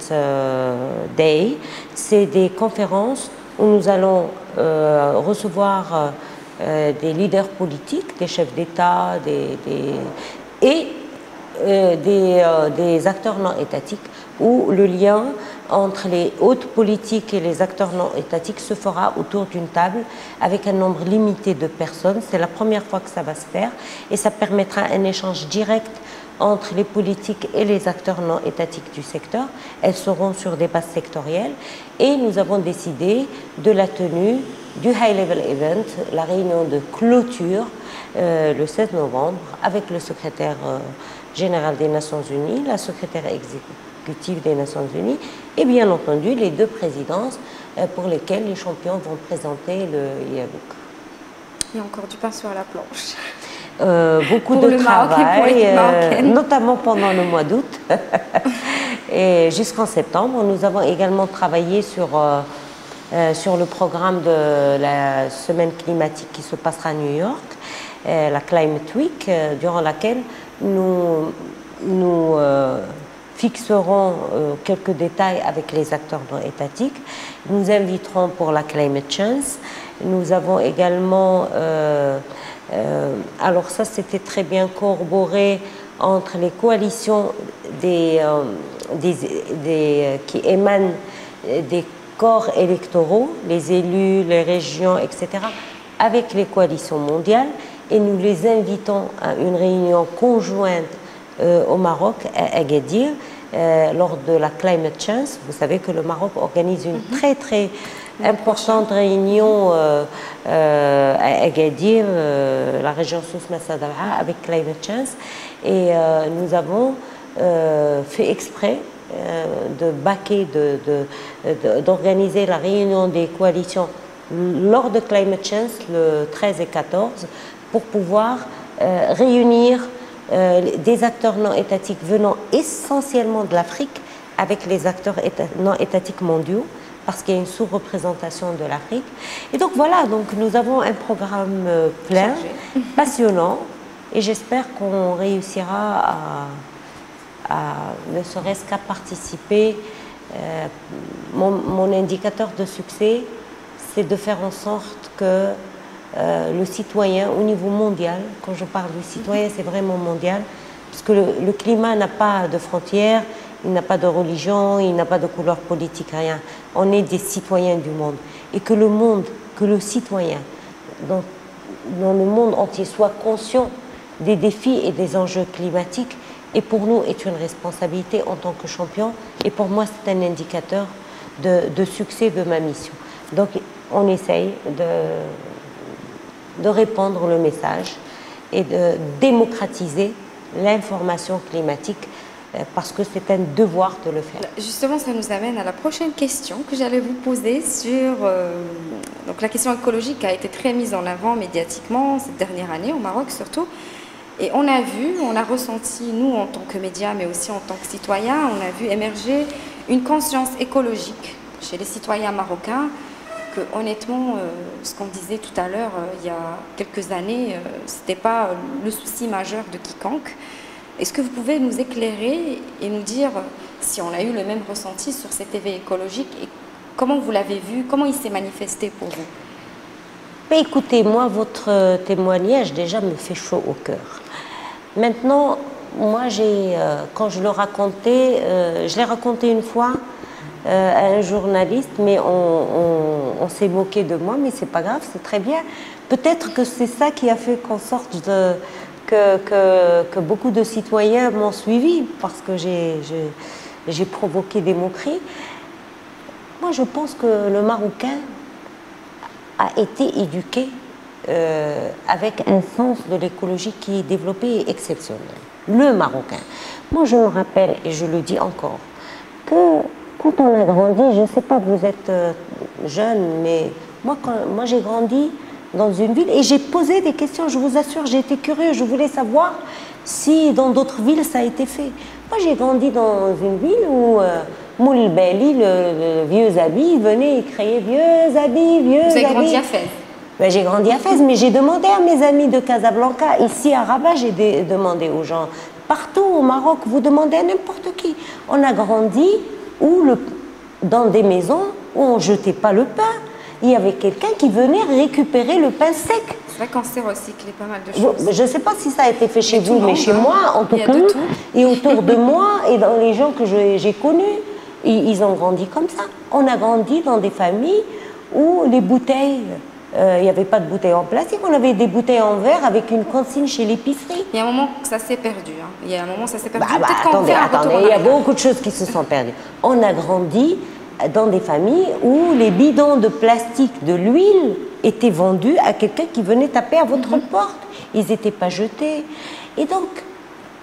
Day. C'est des conférences où nous allons recevoir des leaders politiques, des chefs d'État et des acteurs non étatiques, où le lien entre les hautes politiques et les acteurs non étatiques se fera autour d'une table avec un nombre limité de personnes. C'est la première fois que ça va se faire et ça permettra un échange direct entre les politiques et les acteurs non étatiques du secteur. Elles seront sur des bases sectorielles et nous avons décidé de la tenue du High Level Event, la réunion de clôture le 16 novembre avec le secrétaire général des Nations Unies, la secrétaire exécutive des Nations Unies et bien entendu les deux présidences pour lesquelles les champions vont présenter le Yabouk. Il y a encore du pain sur la planche. Beaucoup de travail, notamment pendant le mois d'août et jusqu'en septembre. Nous avons également travaillé sur le programme de la semaine climatique qui se passera à New York, la Climate Week, durant laquelle nous fixerons quelques détails avec les acteurs non étatiques. Nous inviterons pour la Climate Chance. Nous avons également, alors ça c'était très bien corroboré entre les coalitions qui émanent des corps électoraux, les élus, les régions, etc., avec les coalitions mondiales. Et nous les invitons à une réunion conjointe au Maroc, à Agadir, lors de la Climate Chance. Vous savez que le Maroc organise une très importante réunion à Agadir, la région Souss-Massadalha, avec Climate Chance. Et nous avons fait exprès de baquer, d'organiser la réunion des coalitions lors de Climate Chance le 13 et 14 pour pouvoir réunir des acteurs non étatiques venant essentiellement de l'Afrique avec les acteurs non étatiques mondiaux parce qu'il y a une sous-représentation de l'Afrique. Et donc voilà, donc nous avons un programme plein, passionnant et j'espère qu'on réussira ne serait-ce qu'à participer. Mon indicateur de succès, c'est de faire en sorte que le citoyen au niveau mondial, quand je parle du citoyen, c'est vraiment mondial, parce que le climat n'a pas de frontières, il n'a pas de religion, il n'a pas de couleur politique, rien. On est des citoyens du monde. Et que le citoyen, dans le monde entier, soit conscient des défis et des enjeux climatiques, et pour nous est une responsabilité en tant que champion, et pour moi c'est un indicateur de succès de ma mission. Donc on essaye de répandre le message et de démocratiser l'information climatique parce que c'est un devoir de le faire. Justement, ça nous amène à la prochaine question que j'allais vous poser sur donc la question écologique a été très mise en avant médiatiquement cette dernière année, au Maroc surtout. Et on a vu, on a ressenti, nous en tant que médias, mais aussi en tant que citoyens, on a vu émerger une conscience écologique chez les citoyens marocains que honnêtement, ce qu'on disait tout à l'heure, il y a quelques années, ce n'était pas le souci majeur de quiconque. Est-ce que vous pouvez nous éclairer et nous dire si on a eu le même ressenti sur cet éveil écologique et comment vous l'avez vu, comment il s'est manifesté pour vous? Mais écoutez, moi, votre témoignage déjà me fait chaud au cœur. Maintenant, moi, quand je le racontais, je l'ai raconté une fois à un journaliste, mais on s'est moqué de moi, mais c'est pas grave, c'est très bien. Peut-être que c'est ça qui a fait qu'en sorte que beaucoup de citoyens m'ont suivi, parce que j'ai provoqué des moqueries. Moi, je pense que le Marocain a été éduqué avec un sens de l'écologie qui est développé et exceptionnel. Le Marocain. Moi, je me rappelle, et je le dis encore, que quand on a grandi, je ne sais pas, vous êtes jeune, mais moi j'ai grandi dans une ville et j'ai posé des questions, je vous assure, j'ai été curieux, je voulais savoir si dans d'autres villes ça a été fait. Moi, j'ai grandi dans une ville où Moul Beli, le vieux Zabi, venait et criait vieux Zabi, vieux Zabi. Vous avez grandi à Fès? Ben, j'ai grandi à Fès, mais j'ai demandé à mes amis de Casablanca, ici à Rabat, j'ai demandé aux gens, partout au Maroc, vous demandez à n'importe qui. On a grandi dans des maisons où on ne jetait pas le pain. Il y avait quelqu'un qui venait récupérer le pain sec. C'est vrai qu'on s'est recyclé pas mal de choses. Je ne sais pas si ça a été fait chez vous, mais chez moi, en tout cas, et autour de moi, et dans les gens que j'ai connus, ils ont grandi comme ça. On a grandi dans des familles où les bouteilles Il n'y avait pas de bouteilles en plastique, on avait des bouteilles en verre avec une consigne chez l'épicerie. Il y a un moment que ça s'est perdu. Hein. Il y a un moment ça s'est perdu. Attendez, il y a beaucoup de choses qui se sont perdues. On a grandi dans des familles où les bidons de plastique de l'huile étaient vendus à quelqu'un qui venait taper à votre porte. Ils n'étaient pas jetés. Et donc,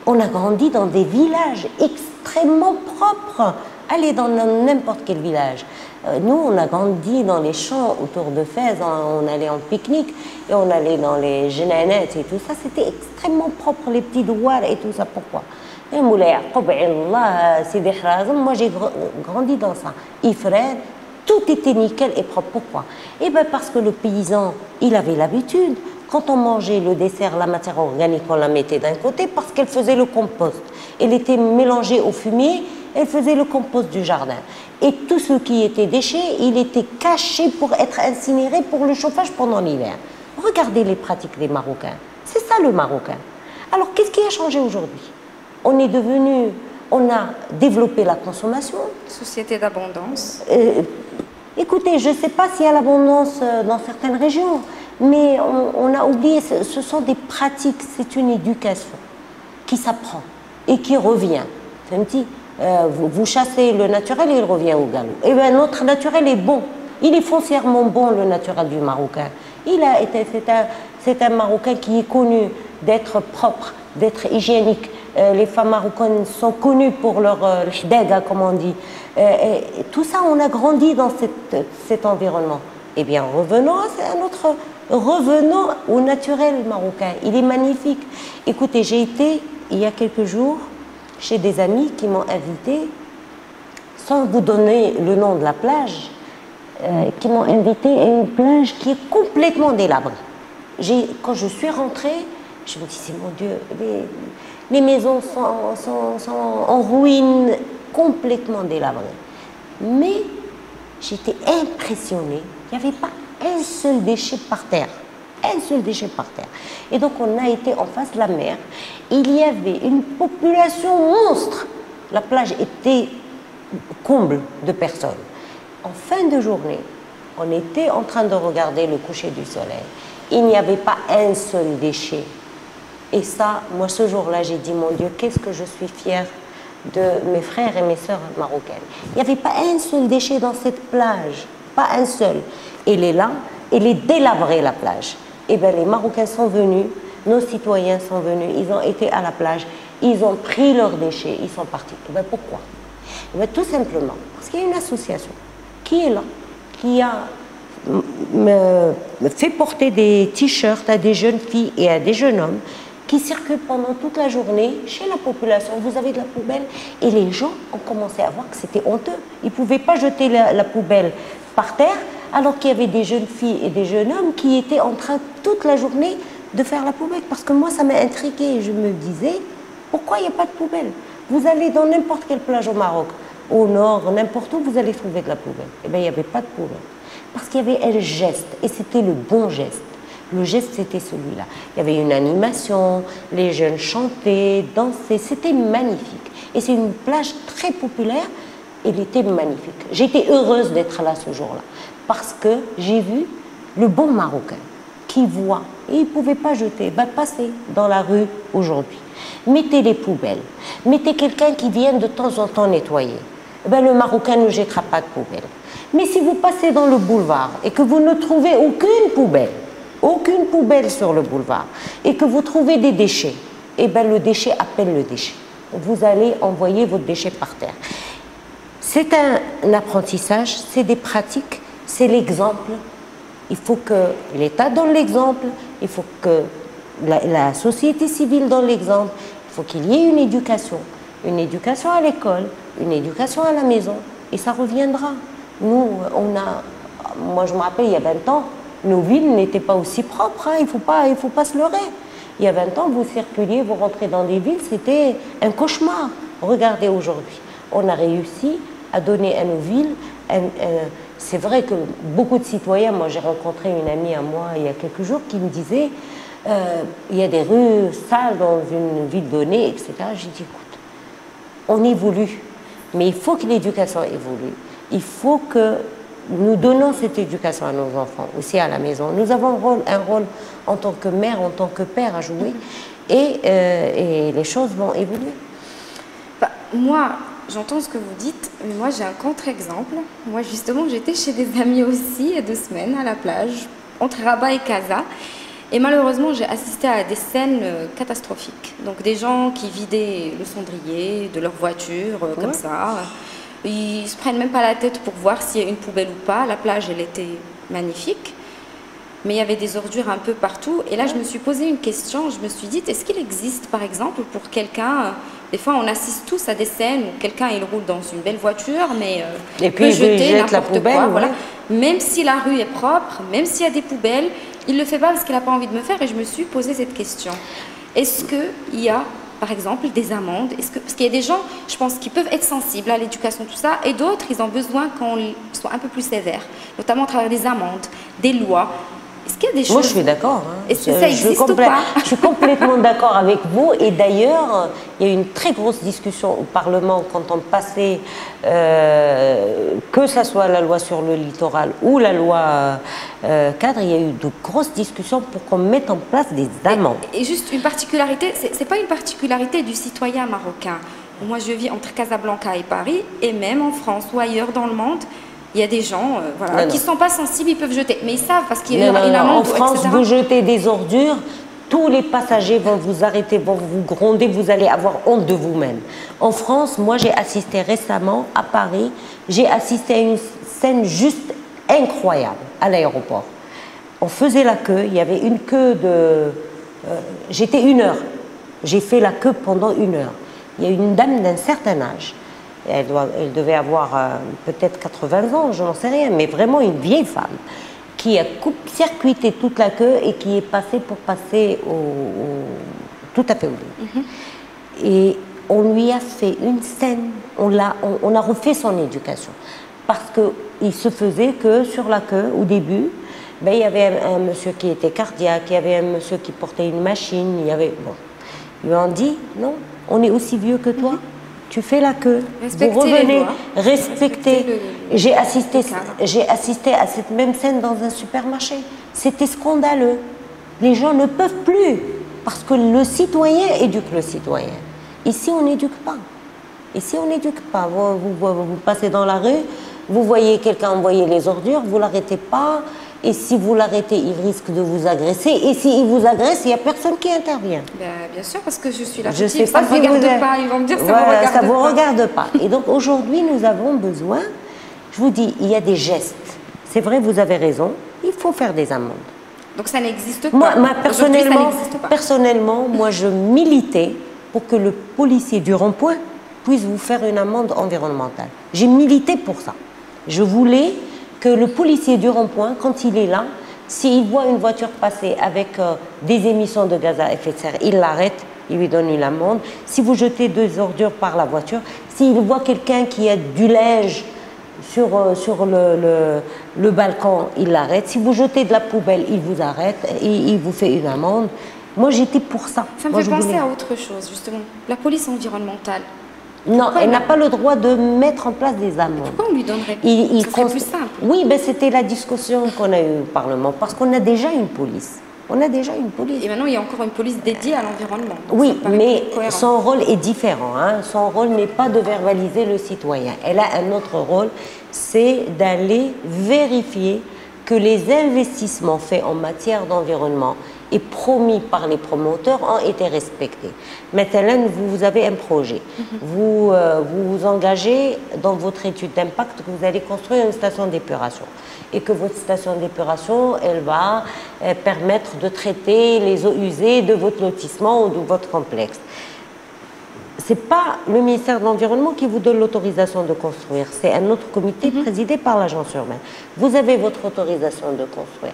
on a grandi dans des villages extrêmement propres. Allez dans n'importe quel village. Nous, on a grandi dans les champs autour de Fès, on allait en pique-nique et on allait dans les genanettes et tout ça. C'était extrêmement propre, les petits douars et tout ça. Pourquoi? Moi, j'ai grandi dans ça. Ifrane, tout était nickel et propre. Pourquoi? Eh bien, parce que le paysan, il avait l'habitude. Quand on mangeait le dessert, la matière organique, on la mettait d'un côté parce qu'elle faisait le compost. Elle était mélangée au fumier, elle faisait le compost du jardin. Et tout ce qui était déchets, il était caché pour être incinéré pour le chauffage pendant l'hiver. Regardez les pratiques des Marocains. C'est ça le Marocain. Alors, qu'est-ce qui a changé aujourd'hui? On a développé la consommation. Société d'abondance. Écoutez, je ne sais pas s'il y a l'abondance dans certaines régions, mais on a oublié, ce sont des pratiques, c'est une éducation qui s'apprend et qui revient. C'est un petit... vous chassez le naturel et il revient au galop. Eh bien, notre naturel est bon. Il est foncièrement bon, le naturel du Marocain. C'est un Marocain qui est connu d'être propre, d'être hygiénique. Les femmes marocaines sont connues pour leur hdega, comme on dit. Et tout ça, on a grandi dans cet environnement. Eh bien, revenons au naturel marocain. Il est magnifique. Écoutez, j'ai été, il y a quelques jours, chez des amis qui m'ont invité, sans vous donner le nom de la plage, qui m'ont invité à une plage qui est complètement délabrée. Quand je suis rentrée, je me disais, mon Dieu, les maisons sont en ruine, complètement délabrées. Mais j'étais impressionnée, il n'y avait pas un seul déchet par terre. Un seul déchet par terre. Et donc on a été en face de la mer. Il y avait une population monstre. La plage était comble de personnes. En fin de journée, on était en train de regarder le coucher du soleil. Il n'y avait pas un seul déchet. Et ça, moi ce jour-là, j'ai dit, mon Dieu, qu'est-ce que je suis fière de mes frères et mes sœurs marocaines. Il n'y avait pas un seul déchet dans cette plage. Pas un seul. Elle est là, elle est délabrée, la plage. Eh bien, les Marocains sont venus, nos citoyens sont venus, ils ont été à la plage, ils ont pris leurs déchets, ils sont partis. Eh bien, pourquoi? Eh bien, tout simplement parce qu'il y a une association qui est là, qui a fait porter des t-shirts à des jeunes filles et à des jeunes hommes qui circulent pendant toute la journée chez la population. Vous avez de la poubelle et les gens ont commencé à voir que c'était honteux. Ils ne pouvaient pas jeter la poubelle par terre alors qu'il y avait des jeunes filles et des jeunes hommes qui étaient en train toute la journée de faire la poubelle. Parce que moi, ça m'a intriguée. Je me disais, pourquoi il n'y a pas de poubelle? Vous allez dans n'importe quelle plage au Maroc, au nord, n'importe où, vous allez trouver de la poubelle. Eh bien, il n'y avait pas de poubelle. Parce qu'il y avait un geste, et c'était le bon geste. Le geste, c'était celui-là. Il y avait une animation, les jeunes chantaient, dansaient, c'était magnifique. Et c'est une plage très populaire, elle était magnifique. J'étais heureuse d'être là ce jour-là, parce que j'ai vu le bon Marocain qui voit, et il ne pouvait pas jeter, passer dans la rue aujourd'hui. Mettez les poubelles, mettez quelqu'un qui vient de temps en temps nettoyer. Le Marocain ne jettera pas de poubelle. Mais si vous passez dans le boulevard et que vous ne trouvez aucune poubelle sur le boulevard, et que vous trouvez des déchets, le déchet appelle le déchet. Vous allez envoyer votre déchet par terre. C'est un apprentissage, c'est des pratiques, c'est l'exemple. Il faut que l'État donne l'exemple, il faut que la société civile donne l'exemple, il faut qu'il y ait une éducation à l'école, une éducation à la maison, et ça reviendra. Nous, moi je me rappelle, il y a 20 ans, nos villes n'étaient pas aussi propres, hein, il faut pas se leurrer. Il y a 20 ans, vous circuliez, vous rentrez dans des villes, c'était un cauchemar. Regardez aujourd'hui, on a réussi à donner à nos villes, c'est vrai que beaucoup de citoyens, moi j'ai rencontré une amie à moi il y a quelques jours qui me disait, il y a des rues sales dans une ville donnée, etc. J'ai dit, écoute, on évolue, mais il faut que l'éducation évolue. Il faut que nous donnons cette éducation à nos enfants, aussi à la maison. Nous avons un rôle en tant que mère, en tant que père à jouer, et les choses vont évoluer. Bah, moi, j'entends ce que vous dites, mais moi j'ai un contre-exemple. Moi justement, j'étais chez des amis aussi il y a 2 semaines à la plage, entre Rabat et Casa. Et malheureusement, j'ai assisté à des scènes catastrophiques. Donc des gens qui vidaient le cendrier de leur voiture, comme ça. Ils ne se prennent même pas la tête pour voir s'il y a une poubelle ou pas. La plage, elle était magnifique. Mais il y avait des ordures un peu partout. Et là, je me suis posé une question. Je me suis dit, est-ce qu'il existe, par exemple, pour quelqu'un... Des fois, on assiste tous à des scènes où quelqu'un, il roule dans une belle voiture, mais et puis, peut jeter jette la n'importe poubelle, quoi. Ouais. Voilà. Même si la rue est propre, même s'il y a des poubelles, il ne le fait pas parce qu'il n'a pas envie de me faire. Et je me suis posé cette question. Est-ce qu'il y a, par exemple, des amendes? Parce qu'il y a des gens, je pense, qui peuvent être sensibles à l'éducation, tout ça, et d'autres, ils ont besoin qu'on soit un peu plus sévère, notamment à travers des amendes, des lois. Est-ce qu'il y a des choses... Moi, je suis d'accord. Hein. Est-ce que ça existe ou pas? Je suis complètement d'accord avec vous. Et d'ailleurs, il y a eu une très grosse discussion au Parlement quand on passait, que ce soit la loi sur le littoral ou la loi cadre, il y a eu de grosses discussions pour qu'on mette en place des amendes. Et juste une particularité, c'est pas une particularité du citoyen marocain. Moi, je vis entre Casablanca et Paris, et même en France ou ailleurs dans le monde, il y a des gens qui ne sont pas sensibles, ils peuvent jeter. Mais ils savent parce qu'il y a une amende. En France, etc. Vous jetez des ordures, tous les passagers vont vous arrêter, vont vous gronder, vous allez avoir honte de vous-même. En France, moi j'ai assisté récemment à Paris, j'ai assisté à une scène juste incroyable à l'aéroport. On faisait la queue, il y avait une queue de... j'étais 1 heure, j'ai fait la queue pendant 1 heure. Il y a une dame d'un certain âge. Elle devait avoir peut-être 80 ans, je n'en sais rien, mais vraiment une vieille femme qui a circuité toute la queue et qui est passée pour passer tout à fait au bout. Et on lui a fait une scène, on a refait son éducation. Parce qu'il se faisait que sur la queue, au début, ben, il y avait un monsieur qui était cardiaque, il y avait un monsieur qui portait une machine, il y avait... Bon. Ils lui ont dit, non, on est aussi vieux que toi. Tu fais la queue, vous revenez, respectez. J'ai assisté à cette même scène dans un supermarché. C'était scandaleux. Les gens ne peuvent plus, parce que le citoyen éduque le citoyen. Ici, on n'éduque pas. Ici, on n'éduque pas. Vous passez dans la rue, vous voyez quelqu'un envoyer les ordures, vous ne l'arrêtez pas. Et si vous l'arrêtez, il risque de vous agresser. Et s'il vous agresse, il n'y a personne qui intervient. Bien sûr, parce que je suis là. Je ne sais pas si vous regarde pas. Ils vont me dire ça ne vous regarde pas. Et donc aujourd'hui, nous avons besoin, je vous dis, il y a des gestes. C'est vrai, vous avez raison, il faut faire des amendes. Donc ça n'existe pas. Moi personnellement, moi je militais pour que le policier du rond-point puisse vous faire une amende environnementale. J'ai milité pour ça. Je voulais que le policier du rond-point, quand il est là, s'il voit une voiture passer avec des émissions de gaz à effet de serre, il l'arrête, il lui donne une amende. Si vous jetez 2 ordures par la voiture, s'il voit quelqu'un qui a du linge sur le balcon, il l'arrête. Si vous jetez de la poubelle, il vous arrête et il vous fait une amende. Moi, j'étais pour ça. Ça me fait penser à autre chose, justement. La police environnementale. Non, elle n'a pas le droit de mettre en place des amendes. Pourquoi on lui donnerait Ce serait plus simple. Oui, ben c'était la discussion qu'on a eue au Parlement, parce qu'on a déjà une police. On a déjà une police. Et maintenant, il y a encore une police dédiée à l'environnement. Oui, mais son rôle est différent. Hein. Son rôle n'est pas de verbaliser le citoyen. Elle a un autre rôle, c'est d'aller vérifier que les investissements faits en matière d'environnement et promis par les promoteurs ont été respectés. Maintenant, vous avez un projet. Vous vous engagez dans votre étude d'impact que vous allez construire une station d'épuration. Et que votre station d'épuration, elle va permettre de traiter les eaux usées de votre lotissement ou de votre complexe. Ce n'est pas le ministère de l'Environnement qui vous donne l'autorisation de construire. C'est un autre comité présidé par l'agence urbaine. Vous avez votre autorisation de construire.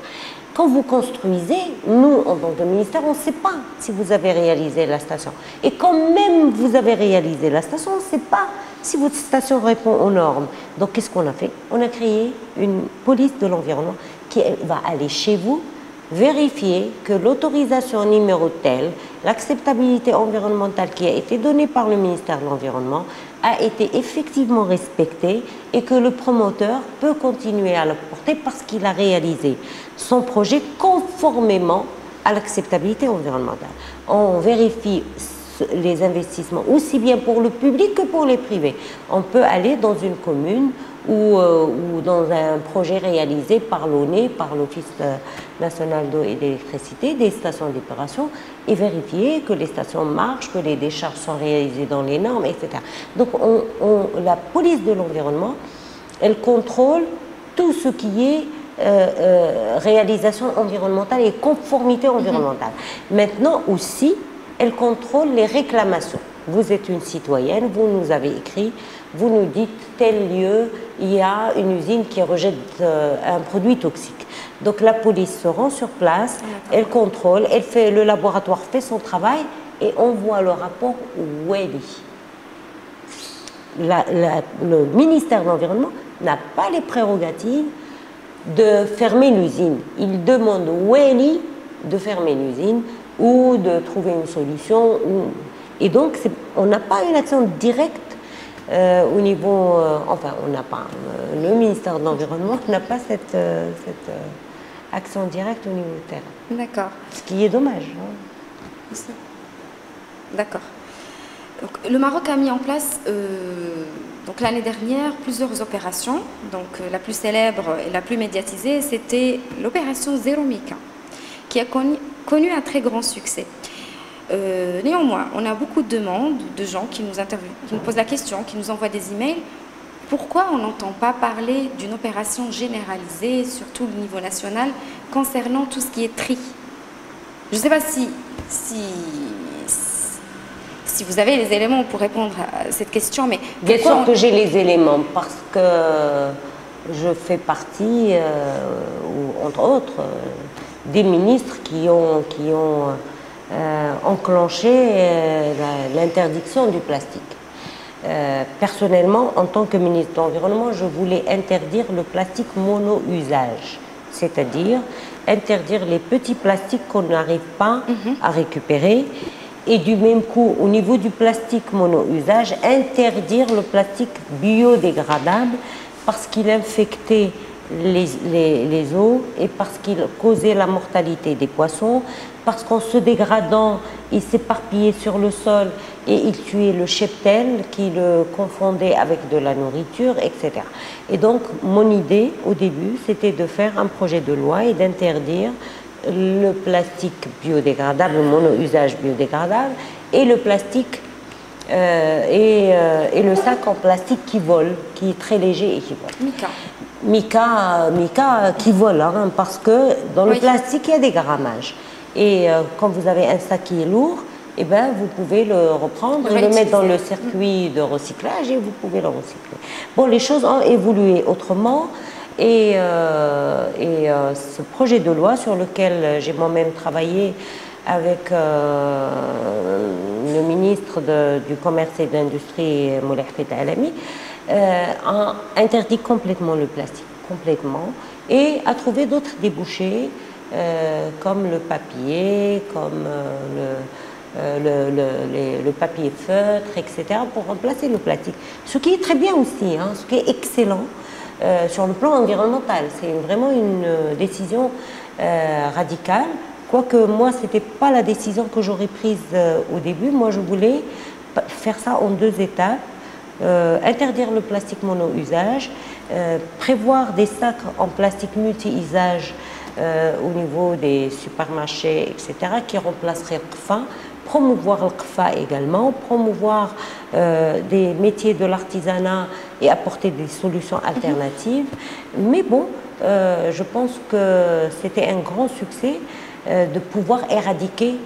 Quand vous construisez, nous, en tant que ministère, on ne sait pas si vous avez réalisé la station. Et quand même vous avez réalisé la station, on ne sait pas si votre station répond aux normes. Donc, qu'est-ce qu'on a fait? On a créé une police de l'environnement qui va aller chez vous, vérifier que l'autorisation numéro telle, l'acceptabilité environnementale qui a été donnée par le ministère de l'Environnement a été effectivement respecté et que le promoteur peut continuer à le porter parce qu'il a réalisé son projet conformément à l'acceptabilité environnementale. On vérifie les investissements aussi bien pour le public que pour les privés. On peut aller dans une commune ou dans un projet réalisé par l'ONE, par l'Office national d'eau et d'électricité, des stations d'épuration, et vérifier que les stations marchent, que les décharges sont réalisées dans les normes, etc. Donc la police de l'environnement, elle contrôle tout ce qui est réalisation environnementale et conformité environnementale. Maintenant aussi, elle contrôle les réclamations. Vous êtes une citoyenne, vous nous avez écrit, vous nous dites tel lieu, il y a une usine qui rejette un produit toxique. Donc la police se rend sur place, elle contrôle, le laboratoire fait son travail et envoie le rapport au WELI. Le ministère de l'Environnement n'a pas les prérogatives de fermer l'usine. Il demande au WELI de fermer l'usine ou de trouver une solution. Et donc, on n'a pas une action directe au niveau... enfin, on n'a pas... le ministère de l'Environnement n'a pas cette action directe au niveau du terrain. D'accord. Ce qui est dommage. Hein. D'accord. Donc, le Maroc a mis en place donc l'année dernière plusieurs opérations. Donc, la plus célèbre et la plus médiatisée, c'était l'opération Zéro Mica, qui a connu un très grand succès. Néanmoins, on a beaucoup de demandes de gens qui nous interviewent, qui nous posent la question, qui nous envoient des emails. Pourquoi on n'entend pas parler d'une opération généralisée, surtout au niveau national, concernant tout ce qui est tri? Je ne sais pas si vous avez les éléments pour répondre à cette question, mais... Bien sûr que j'ai les éléments, parce que je fais partie, entre autres, des ministres qui ont enclenché l'interdiction du plastique. Personnellement, en tant que ministre de l'Environnement, je voulais interdire le plastique mono-usage, c'est-à-dire interdire les petits plastiques qu'on n'arrive pas à récupérer, et du même coup, au niveau du plastique mono-usage, interdire le plastique biodégradable parce qu'il infectait les eaux et parce qu'il causait la mortalité des poissons, parce qu'en se dégradant, il s'éparpillait sur le sol et il tuait le cheptel qui le confondait avec de la nourriture, etc. Et donc, mon idée au début, c'était de faire un projet de loi et d'interdire le plastique biodégradable, le mono-usage biodégradable, et le plastique et le sac en plastique qui vole, qui est très léger et qui vole. Mica qui vole, hein, parce que dans le plastique, il y a des grammages. Et quand vous avez un sac qui est lourd, eh ben, vous pouvez le reprendre, le mettre dans le circuit de recyclage et vous pouvez le recycler. Bon, les choses ont évolué autrement. Et ce projet de loi sur lequel j'ai moi-même travaillé avec le ministre du Commerce et de l'Industrie, Moulay Hafid Alami, a interdit complètement le plastique, complètement, et a trouvé d'autres débouchés comme le papier, comme le papier feutre, etc., pour remplacer le plastique. Ce qui est très bien aussi, hein, ce qui est excellent. Sur le plan environnemental, c'est vraiment une décision radicale, quoique moi, ce n'était pas la décision que j'aurais prise au début. Moi, je voulais faire ça en 2 étapes, interdire le plastique mono-usage, prévoir des sacs en plastique multi-usage au niveau des supermarchés, etc., qui remplaceraient le CFA, promouvoir le CFA également, promouvoir des métiers de l'artisanat et apporter des solutions alternatives. Mais bon, je pense que c'était un grand succès de pouvoir éradiquer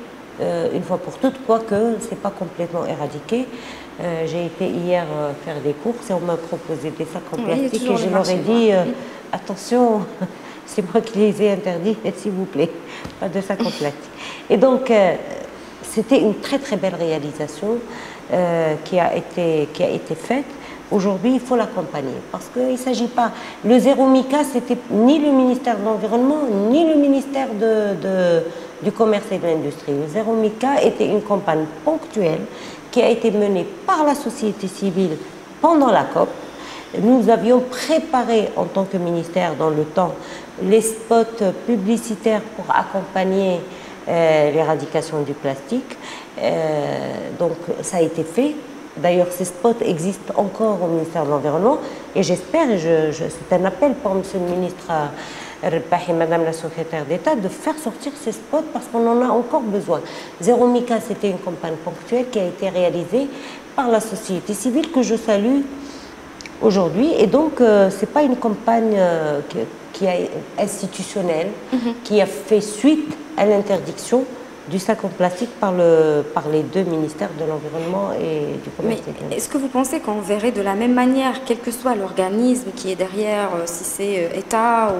une fois pour toutes, quoique ce n'est pas complètement éradiqué. J'ai été hier faire des courses et on m'a proposé des sacs en plastique et je leur ai dit attention, c'est moi qui les ai interdits, s'il vous plaît, pas de sacs en plastique. Et donc, c'était une très très belle réalisation qui a été faite. Aujourd'hui, il faut l'accompagner parce qu'il ne s'agit pas. Le Zéro Mica, c'était ni le ministère de l'Environnement, ni le ministère du Commerce et de l'Industrie. Le Zéro Mica était une campagne ponctuelle qui a été menée par la société civile pendant la COP. Nous avions préparé en tant que ministère dans le temps les spots publicitaires pour accompagner l'éradication du plastique. Donc ça a été fait. D'ailleurs, ces spots existent encore au ministère de l'Environnement et j'espère, c'est un appel pour M. le ministre Repahi, Madame la secrétaire d'État, de faire sortir ces spots parce qu'on en a encore besoin. Zéro Mica, c'était une campagne ponctuelle qui a été réalisée par la société civile que je salue aujourd'hui. Et donc, ce n'est pas une campagne qui est institutionnelle, qui a fait suite à l'interdiction du sac en plastique par les deux ministères de l'Environnement et du Commerce. Mais est-ce que vous pensez qu'on verrait de la même manière, quel que soit l'organisme qui est derrière, si c'est État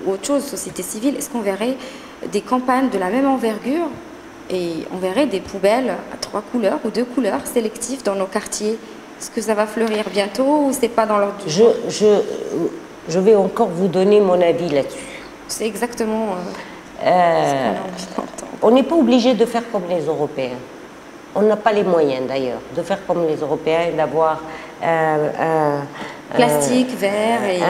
ou autre chose, société civile, est-ce qu'on verrait des campagnes de la même envergure et on verrait des poubelles à 3 couleurs ou 2 couleurs sélectives dans nos quartiers? Est-ce que ça va fleurir bientôt ou c'est pas dans l'ordre du jour? Je vais encore vous donner mon avis là-dessus. C'est exactement on n'est pas obligé de faire comme les Européens. On n'a pas les moyens d'ailleurs de faire comme les Européens et d'avoir plastique, verre et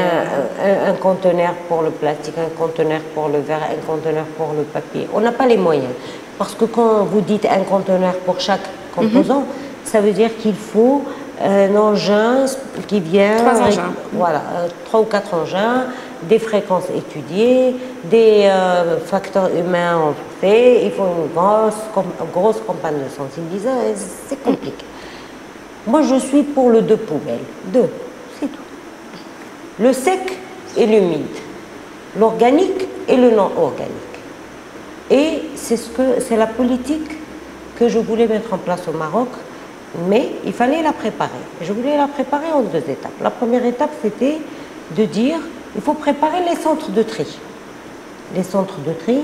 un conteneur pour le plastique, un conteneur pour le verre, un conteneur pour le papier. On n'a pas les moyens. Parce que quand vous dites un conteneur pour chaque composant, ça veut dire qu'il faut un engin qui vient... 3 engins. Voilà, 3 ou 4 engins, des fréquences étudiées, des facteurs humains en fait. Il faut une grosse campagne de sensibilisation. C'est compliqué. Moi, je suis pour le 2 poubelles. 2, c'est tout. Le sec et l'humide. L'organique et le non organique. Et c'est la politique que je voulais mettre en place au Maroc, mais il fallait la préparer. Je voulais la préparer en 2 étapes. La première étape, c'était de dire il faut préparer les centres de tri. Les centres de tri,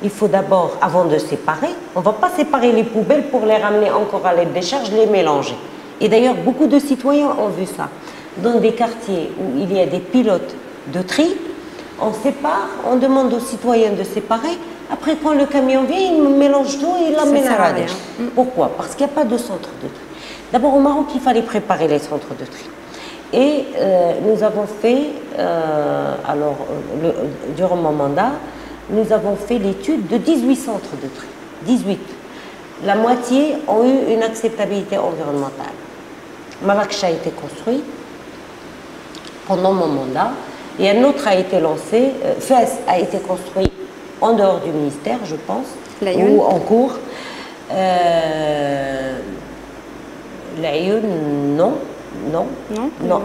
il faut d'abord, avant de séparer, on ne va pas séparer les poubelles pour les ramener encore à la décharge, les mélanger. Et d'ailleurs, beaucoup de citoyens ont vu ça. Dans des quartiers où il y a des pilotes de tri, on sépare, on demande aux citoyens de séparer. Après, quand le camion vient, il mélange tout et il l'amène à la décharge. Pourquoi? Parce qu'il n'y a pas de centre de tri. D'abord, au Maroc, il fallait préparer les centres de tri. Et nous avons fait, durant mon mandat, nous avons fait l'étude de 18 centres de tri. 18. La moitié ont eu une acceptabilité environnementale. Marrakech a été construit pendant mon mandat et un autre a été lancé, Fès a été construit en dehors du ministère, je pense, ou en cours. L'Aïeul, non.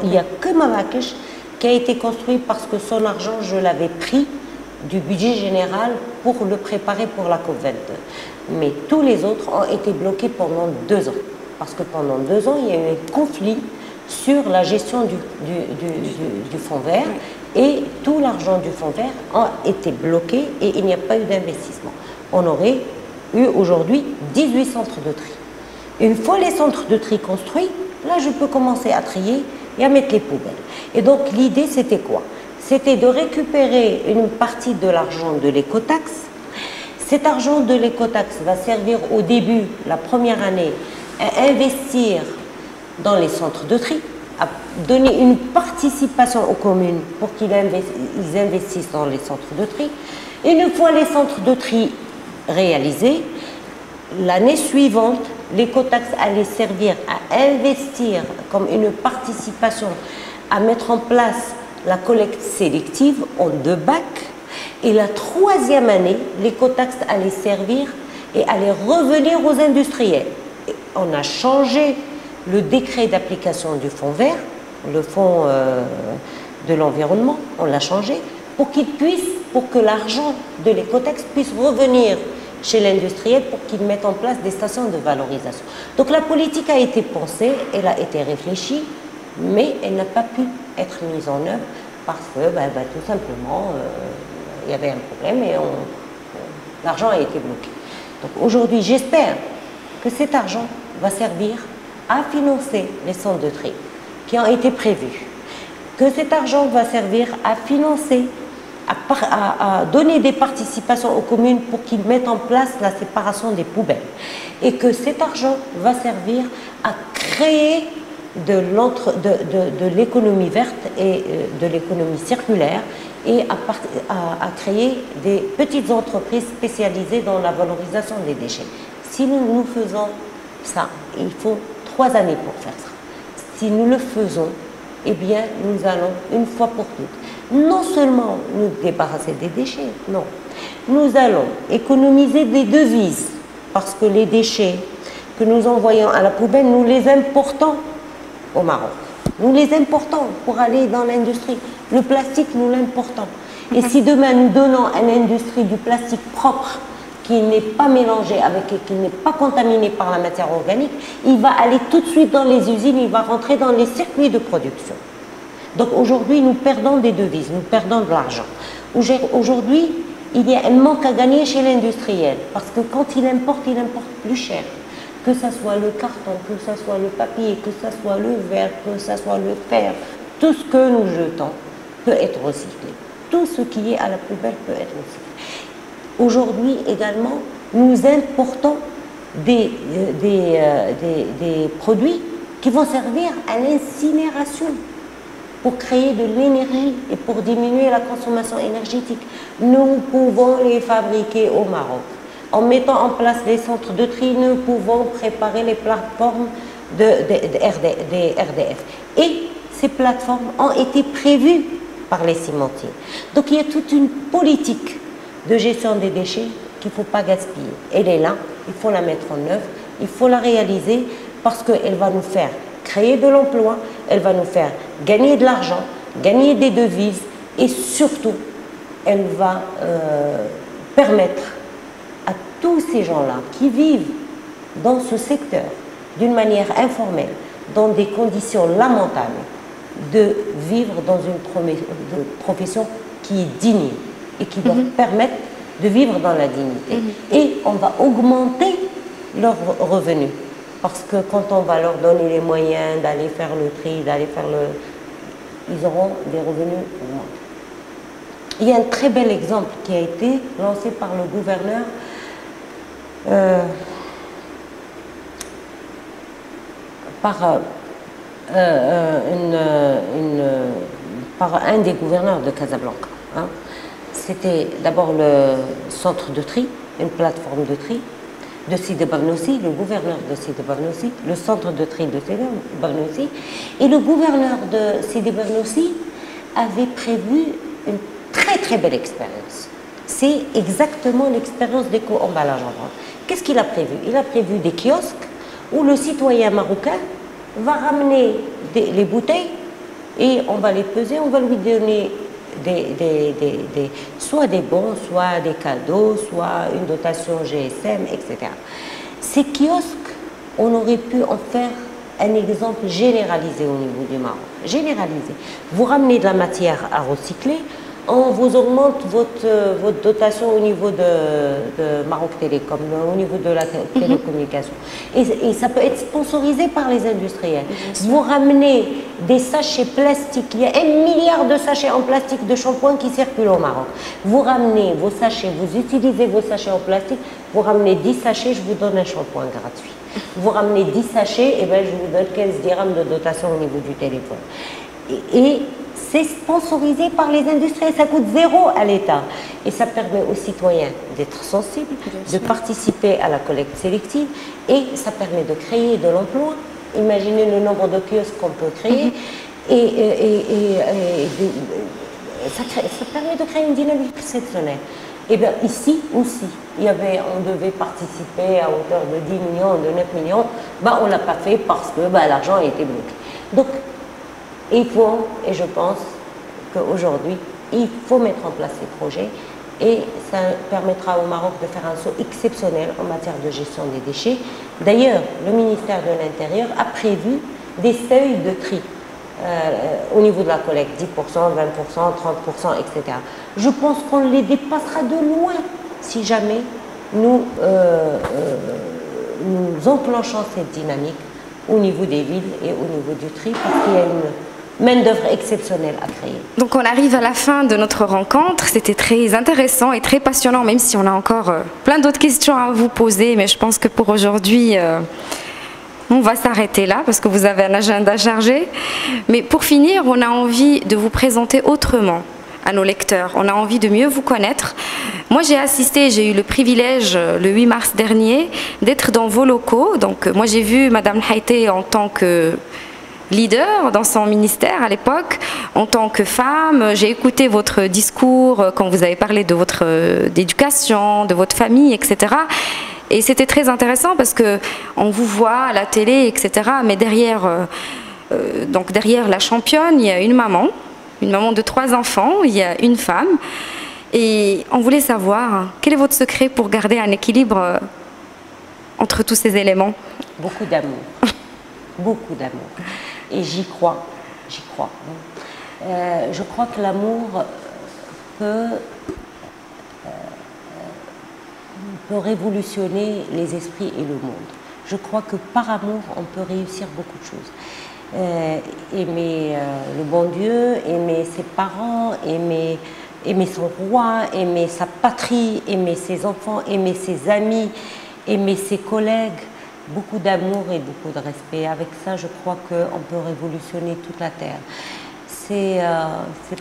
Il n'y a que Marrakech qui a été construit parce que son argent, je l'avais pris du budget général pour le préparer pour la COP22. Mais tous les autres ont été bloqués pendant 2 ans. Parce que pendant 2 ans, il y a eu un conflit sur la gestion du fonds vert et tout l'argent du fonds vert a été bloqué et il n'y a pas eu d'investissement. On aurait eu aujourd'hui 18 centres de tri. Une fois les centres de tri construits, là je peux commencer à trier et à mettre les poubelles. Et donc l'idée c'était quoi? C'était de récupérer une partie de l'argent de l'écotaxe. Cet argent de l'écotaxe va servir au début, la première année, à investir dans les centres de tri, à donner une participation aux communes pour qu'ils investissent dans les centres de tri. Et une fois les centres de tri réalisés, l'année suivante, l'écotaxe allait servir à investir comme une participation, à mettre en place la collecte sélective en 2 bacs. Et la 3e année, l'écotaxe allait servir et allait revenir aux industriels. Et on a changé le décret d'application du fonds vert, le fonds de l'environnement, on l'a changé pour que l'argent de l'écotaxe puisse revenir chez l'industriel pour qu'il mette en place des stations de valorisation. Donc la politique a été pensée, elle a été réfléchie, mais elle n'a pas pu être mise en œuvre parce que tout simplement il y avait un problème et l'argent a été bloqué. Donc aujourd'hui, j'espère que cet argent va servir à financer les centres de tri qui ont été prévus, que cet argent va servir à financer à donner des participations aux communes pour qu'ils mettent en place la séparation des poubelles. Et que cet argent va servir à créer de l'économie verte et de l'économie circulaire et à créer des petites entreprises spécialisées dans la valorisation des déchets. Si nous faisons ça, il faut 3 années pour faire ça. Si nous le faisons, eh bien, nous allons, une fois pour toutes, non seulement nous débarrasser des déchets, non. Nous allons économiser des devises, parce que les déchets que nous envoyons à la poubelle, nous les importons au Maroc. Nous les importons pour aller dans l'industrie. Le plastique, nous l'importons. Et si demain, nous donnons à l'industrie du plastique propre, qui n'est pas mélangé avec et qui n'est pas contaminé par la matière organique, il va aller tout de suite dans les usines, il va rentrer dans les circuits de production. Donc aujourd'hui, nous perdons des devises, nous perdons de l'argent. Aujourd'hui, il y a un manque à gagner chez l'industriel, parce que quand il importe plus cher. Que ce soit le carton, que ce soit le papier, que ce soit le verre, que ce soit le fer, tout ce que nous jetons peut être recyclé. Tout ce qui est à la poubelle peut être recyclé. Aujourd'hui également, nous importons des produits qui vont servir à l'incinération pour créer de l'énergie et pour diminuer la consommation énergétique. Nous pouvons les fabriquer au Maroc. En mettant en place des centres de tri, nous pouvons préparer les plateformes des RDF. Et ces plateformes ont été prévues par les cimentiers. Donc il y a toute une politique de gestion des déchets qu'il ne faut pas gaspiller. Elle est là, il faut la mettre en œuvre, il faut la réaliser parce qu'elle va nous faire créer de l'emploi, elle va nous faire gagner de l'argent, gagner des devises et surtout, elle va permettre à tous ces gens-là qui vivent dans ce secteur d'une manière informelle, dans des conditions lamentables, de vivre dans une profession qui est digne et qui doit permettre de vivre dans la dignité. Et on va augmenter leurs revenus. Parce que quand on va leur donner les moyens d'aller faire le tri, d'aller faire ils auront des revenus augmentés. Il y a un très bel exemple qui a été lancé par le gouverneur par un des gouverneurs de Casablanca. Hein. C'était d'abord le centre de tri, une plateforme de tri de Sidi Barnoussi, le gouverneur de Sidi Barnoussi, le centre de tri de Sidi Barnoussi. Et le gouverneur de Sidi Barnoussi avait prévu une très très belle expérience. C'est exactement l'expérience d'éco-emballage en France. Qu'est-ce qu'il a prévu? Il a prévu des kiosques où le citoyen marocain va ramener les bouteilles et on va les peser, on va lui donner soit des bons, soit des cadeaux, soit une dotation GSM, etc. Ces kiosques, on aurait pu en faire un exemple généralisé au niveau du Maroc. Généralisé. Vous ramenez de la matière à recycler, on vous augmente votre dotation au niveau de Maroc Télécom, au niveau de la télécommunication. Et ça peut être sponsorisé par les industriels. Vous ramenez des sachets plastiques, il y a 1 milliard de sachets en plastique de shampoing qui circulent au Maroc. Vous ramenez vos sachets, vous utilisez vos sachets en plastique, vous ramenez 10 sachets, je vous donne un shampoing gratuit. Vous ramenez 10 sachets, et ben je vous donne 15 dirhams de dotation au niveau du téléphone. Et c'est sponsorisé par les industriels, ça coûte 0 à l'État. Et ça permet aux citoyens d'être sensibles, de participer à la collecte sélective et ça permet de créer de l'emploi. Imaginez le nombre de kiosques qu'on peut créer ça permet de créer une dynamique exceptionnelle. Et bien ici aussi, on devait participer à hauteur de 10 millions, de 9 millions, on ne l'a pas fait parce que l'argent a été bloqué. Donc, et je pense qu'aujourd'hui, il faut mettre en place ces projets et ça permettra au Maroc de faire un saut exceptionnel en matière de gestion des déchets. D'ailleurs, le ministère de l'Intérieur a prévu des seuils de tri au niveau de la collecte, 10%, 20%, 30%, etc. Je pense qu'on les dépassera de loin si jamais nous enclenchons cette dynamique au niveau des villes et au niveau du tri, parce qu'il y a main-d'œuvre exceptionnelle à créer. Donc on arrive à la fin de notre rencontre. C'était très intéressant et très passionnant, même si on a encore plein d'autres questions à vous poser. Mais je pense que pour aujourd'hui, on va s'arrêter là parce que vous avez un agenda chargé. Mais pour finir, on a envie de vous présenter autrement à nos lecteurs. On a envie de mieux vous connaître. Moi, j'ai eu le privilège le 8 mars dernier d'être dans vos locaux. Donc moi, j'ai vu Madame Haïté en tant que leader dans son ministère à l'époque, en tant que femme. J'ai écouté votre discours quand vous avez parlé de votre d'éducation, de votre famille, etc. Et c'était très intéressant parce que on vous voit à la télé, etc. Mais derrière, donc derrière la championne, il y a une maman de 3 enfants, il y a une femme. Et on voulait savoir, quel est votre secret pour garder un équilibre entre tous ces éléments? Beaucoup d'amour. Beaucoup d'amour. Et j'y crois. Je crois que l'amour peut révolutionner les esprits et le monde. Je crois que par amour, on peut réussir beaucoup de choses. Aimer le bon Dieu, aimer ses parents, aimer son roi, aimer sa patrie, aimer ses enfants, aimer ses amis, aimer ses collègues. Beaucoup d'amour et beaucoup de respect. Avec ça, je crois qu'on peut révolutionner toute la Terre.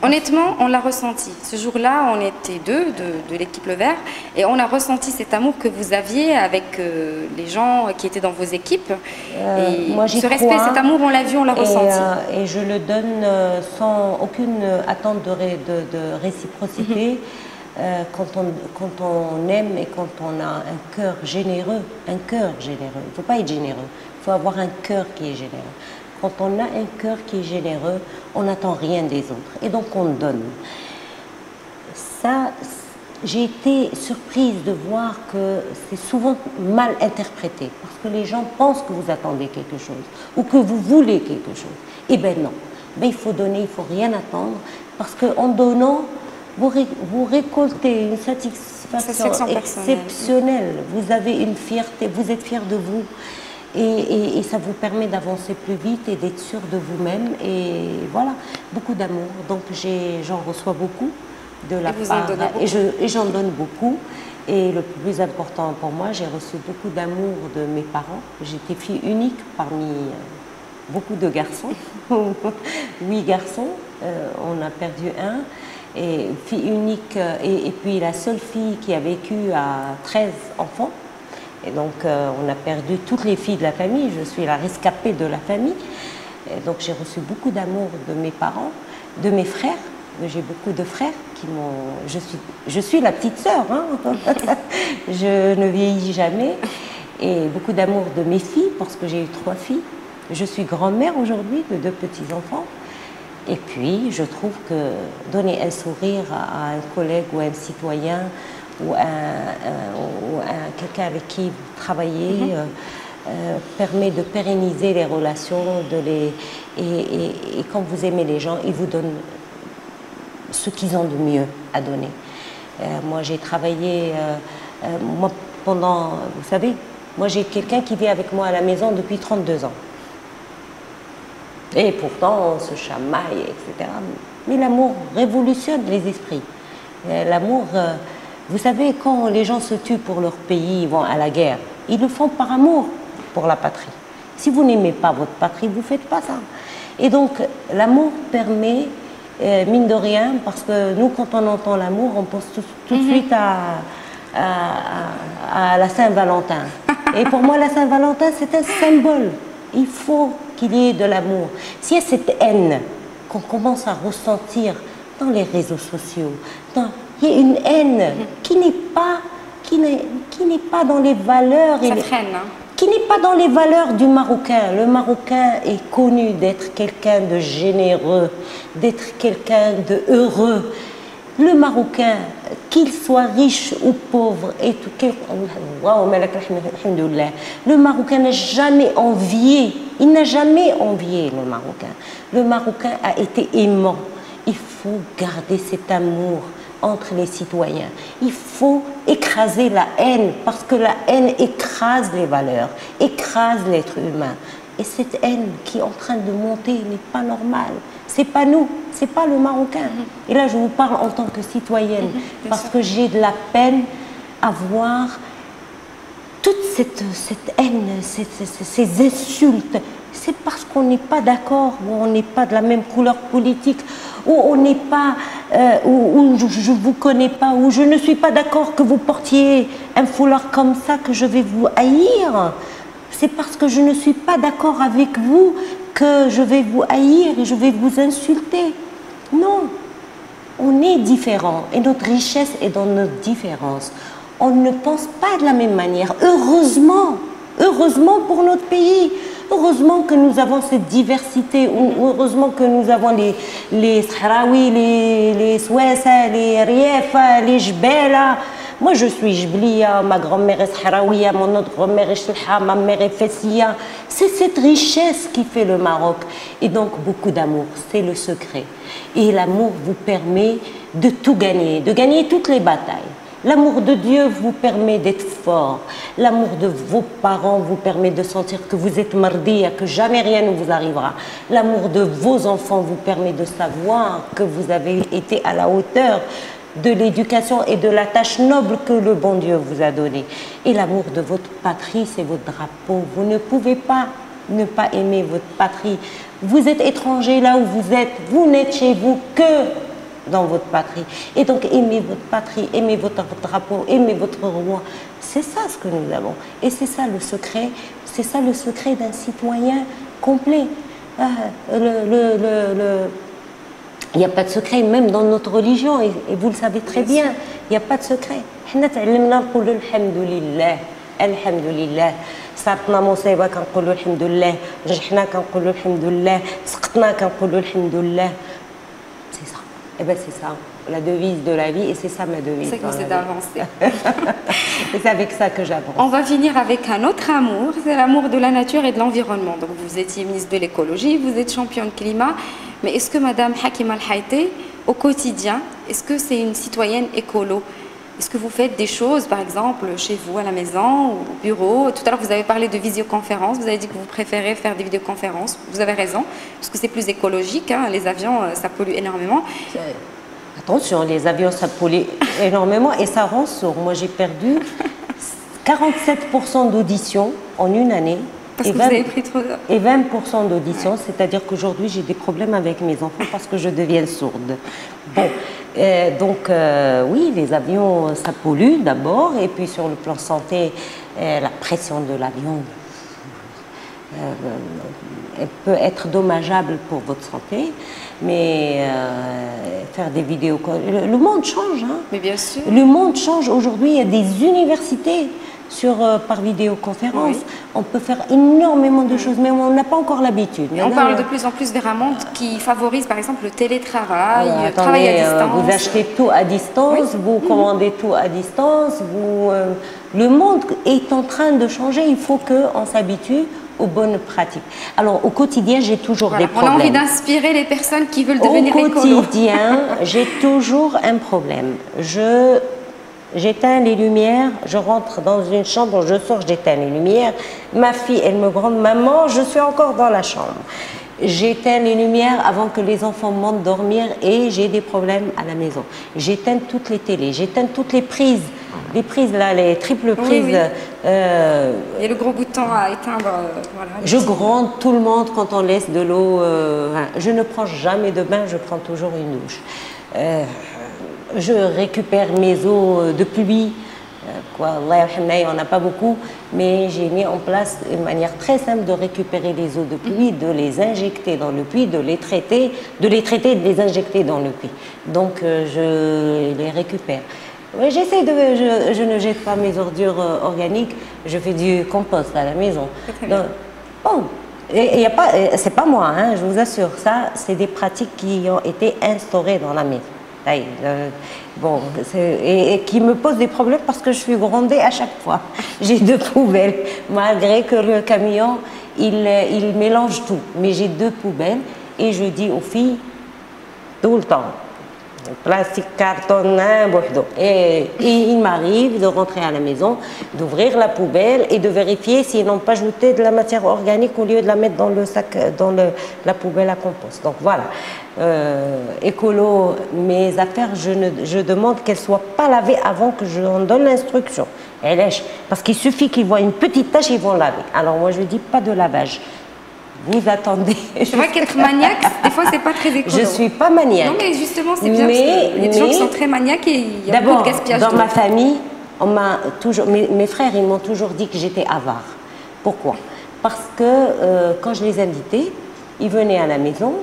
Honnêtement, on l'a ressenti. Ce jour-là, on était 2 de l'équipe Le Vert et on a ressenti cet amour que vous aviez avec les gens qui étaient dans vos équipes. Et moi, ce respect, cet amour, on l'a vu, on l'a ressenti. Et je le donne sans aucune attente de réciprocité. Quand on aime et quand on a un cœur généreux, il ne faut pas être généreux, il faut avoir un cœur qui est généreux. Quand on a un cœur qui est généreux, on n'attend rien des autres et donc on donne. Ça, j'ai été surprise de voir que c'est souvent mal interprété parce que les gens pensent que vous attendez quelque chose ou que vous voulez quelque chose. Eh bien non, il faut donner, il ne faut rien attendre parce qu'en donnant, vous récoltez une satisfaction exceptionnelle. Vous avez une fierté, vous êtes fier de vous et ça vous permet d'avancer plus vite et d'être sûr de vous-même. Et voilà, beaucoup d'amour. Donc j'en reçois beaucoup de la part et j'en donne beaucoup. Et le plus important pour moi, j'ai reçu beaucoup d'amour de mes parents. J'étais fille unique parmi beaucoup de garçons, 8 garçons, on a perdu un. Et fille unique, et puis la seule fille qui a vécu à 13 enfants. Et donc, on a perdu toutes les filles de la famille. Je suis la rescapée de la famille. Et donc, j'ai reçu beaucoup d'amour de mes parents, de mes frères. J'ai beaucoup de frères qui m'ont... Je suis la petite sœur, hein. Je ne vieillis jamais. Et beaucoup d'amour de mes filles, parce que j'ai eu 3 filles. Je suis grand-mère aujourd'hui de 2 petits-enfants. Et puis, je trouve que donner un sourire à un collègue ou à un citoyen ou à quelqu'un avec qui vous travaillez permet de pérenniser les relations. Et quand vous aimez les gens, ils vous donnent ce qu'ils ont de mieux à donner. Moi, j'ai travaillé pendant... Vous savez, moi, j'ai quelqu'un qui vit avec moi à la maison depuis 32 ans. Et pourtant, on se chamaille, etc. Mais l'amour révolutionne les esprits. L'amour, vous savez, quand les gens se tuent pour leur pays, ils vont à la guerre, ils le font par amour pour la patrie. Si vous n'aimez pas votre patrie, vous ne faites pas ça. Et donc, l'amour permet, mine de rien, parce que nous, quand on entend l'amour, on pense tout de suite à la Saint-Valentin. Et pour moi, la Saint-Valentin, c'est un symbole. Il faut qu'il y ait de l'amour. S'il y a cette haine qu'on commence à ressentir dans les réseaux sociaux, il y a une haine qui n'est pas dans les valeurs. Ça traîne, hein. Qui n'est pas dans les valeurs du Marocain. Le Marocain est connu d'être quelqu'un de généreux, d'être quelqu'un de heureux. Le Marocain, qu'il soit riche ou pauvre, le Marocain n'a jamais envié, il n'a jamais envié le Marocain. Le Marocain a été aimant. Il faut garder cet amour entre les citoyens. Il faut écraser la haine, parce que la haine écrase les valeurs, écrase l'être humain. Et cette haine qui est en train de monter n'est pas normale. C'est pas nous, c'est pas le Marocain. Et là, je vous parle en tant que citoyenne, parce que j'ai de la peine à voir toute cette haine, ces insultes. C'est parce qu'on n'est pas d'accord, ou on n'est pas de la même couleur politique, ou on n'est pas, ou je ne vous connais pas, ou je ne suis pas d'accord que vous portiez un foulard comme ça que je vais vous haïr. C'est parce que je ne suis pas d'accord avec vous que je vais vous haïr et je vais vous insulter. Non, on est différents et notre richesse est dans notre différence. On ne pense pas de la même manière. Heureusement, heureusement pour notre pays. Heureusement que nous avons cette diversité, heureusement que nous avons les Sahraouis, les Souessa, les Riefa, les Jbela. Moi, je suis Jblia, ma grand-mère est Sahraouia, mon autre grand-mère est Chelha, ma mère est Fessia. C'est cette richesse qui fait le Maroc. Et donc, beaucoup d'amour, c'est le secret. Et l'amour vous permet de tout gagner, de gagner toutes les batailles. L'amour de Dieu vous permet d'être fort. L'amour de vos parents vous permet de sentir que vous êtes mardia, que jamais rien ne vous arrivera. L'amour de vos enfants vous permet de savoir que vous avez été à la hauteur de l'éducation et de la tâche noble que le bon Dieu vous a donnée. Et l'amour de votre patrie, c'est votre drapeau. Vous ne pouvez pas ne pas aimer votre patrie. Vous êtes étranger là où vous êtes. Vous n'êtes chez vous que dans votre patrie. Et donc, aimez votre patrie, aimez votre drapeau, aimez votre roi. C'est ça ce que nous avons. Et c'est ça le secret d'un citoyen complet. Il n'y a pas de secret, même dans notre religion, et vous le savez très bien, il n'y a pas de secret. Alhamdulillah. صارتنا مصيبة كنقولوا الحمد لله، نجحنا كنقولوا الحمد لله، سقطنا كنقولوا الحمد لله. C'est ça. Et ben c'est ça, la devise de la vie, et c'est ça ma devise. C'est que c'est d'avancer. Et c'est avec ça que j'avance. On va finir avec un autre amour, c'est l'amour de la nature et de l'environnement. Donc vous étiez ministre de l'écologie, vous êtes championne climat, mais est-ce que Madame Hakima El Haïté, au quotidien, est-ce que c'est une citoyenne écolo? Est-ce que vous faites des choses, par exemple, chez vous, à la maison, ou au bureau? Tout à l'heure, vous avez parlé de visioconférence. Vous avez dit que vous préférez faire des vidéoconférences. Vous avez raison, parce que c'est plus écologique. Hein. Les avions, ça pollue énormément. Attention, les avions, ça pollue énormément et ça rend sourd. Moi, j'ai perdu 47% d'audition en une année. Parce que vous avez pris trop et 20% d'audition, c'est-à-dire qu'aujourd'hui, j'ai des problèmes avec mes enfants parce que je deviens sourde. Bon, donc oui, les avions, ça pollue d'abord, et puis sur le plan santé, la pression de l'avion elle peut être dommageable pour votre santé, mais faire des vidéos... Le monde change, hein. Mais bien sûr. Le monde change. Aujourd'hui, il y a des universités par vidéoconférence. Oui. On peut faire énormément de choses, mais on n'a pas encore l'habitude. On parle de plus en plus vers un monde qui favorise par exemple le télétravail, le travail à distance. Vous achetez tout à distance, oui. Vous commandez tout à distance. Le monde est en train de changer, il faut qu'on s'habitue aux bonnes pratiques. Alors au quotidien, j'ai toujours des problèmes. On a envie d'inspirer les personnes qui veulent devenir écolo. Au quotidien, j'ai toujours un problème. J'éteins les lumières, je rentre dans une chambre, je sors, j'éteins les lumières. Ma fille, elle me grande, maman, je suis encore dans la chambre. J'éteins les lumières avant que les enfants montent dormir et j'ai des problèmes à la maison. J'éteins toutes les télés, j'éteins toutes les prises. Les prises là, les triples prises. Oui, oui. Il y a le gros bouton à éteindre. Voilà, je gronde tout le monde quand on laisse de l'eau. Je ne prends jamais de bain, je prends toujours une douche. Je récupère mes eaux de pluie. On n'a pas beaucoup, mais j'ai mis en place une manière très simple de récupérer les eaux de pluie, de les injecter dans le puits, de les traiter et de les injecter dans le puits. Donc je les récupère. J'essaie je ne jette pas mes ordures organiques, je fais du compost à la maison. Donc, bon, c'est pas moi, hein, je vous assure, ça c'est des pratiques qui ont été instaurées dans la maison. Bon, et qui me pose des problèmes parce que je suis grondée à chaque fois. J'ai 2 poubelles, malgré que le camion, il mélange tout. Mais j'ai 2 poubelles et je dis aux filles tout le temps, Plastique, carton, et il m'arrive de rentrer à la maison, d'ouvrir la poubelle et de vérifier s'ils n'ont pas jeté de la matière organique au lieu de la mettre dans le sac, la poubelle à compost. Donc voilà, écolo, mes affaires, je demande qu'elles ne soient pas lavées avant que je en donne l'instruction. Parce qu'il suffit qu'ils voient une petite tache, ils vont laver. Alors moi je dis pas de lavage. Vous attendez. C'est vrai qu'être maniaque, des fois, c'est pas très écolo. Je suis pas maniaque. Non, mais justement, c'est bien parce qu'il y a des gens qui sont très maniaques et il y a beaucoup de gaspillage. Dans ma famille, on m'a toujours, mes frères, ils m'ont toujours dit que j'étais avare. Pourquoi? Parce que quand je les invitais, ils venaient à la maison.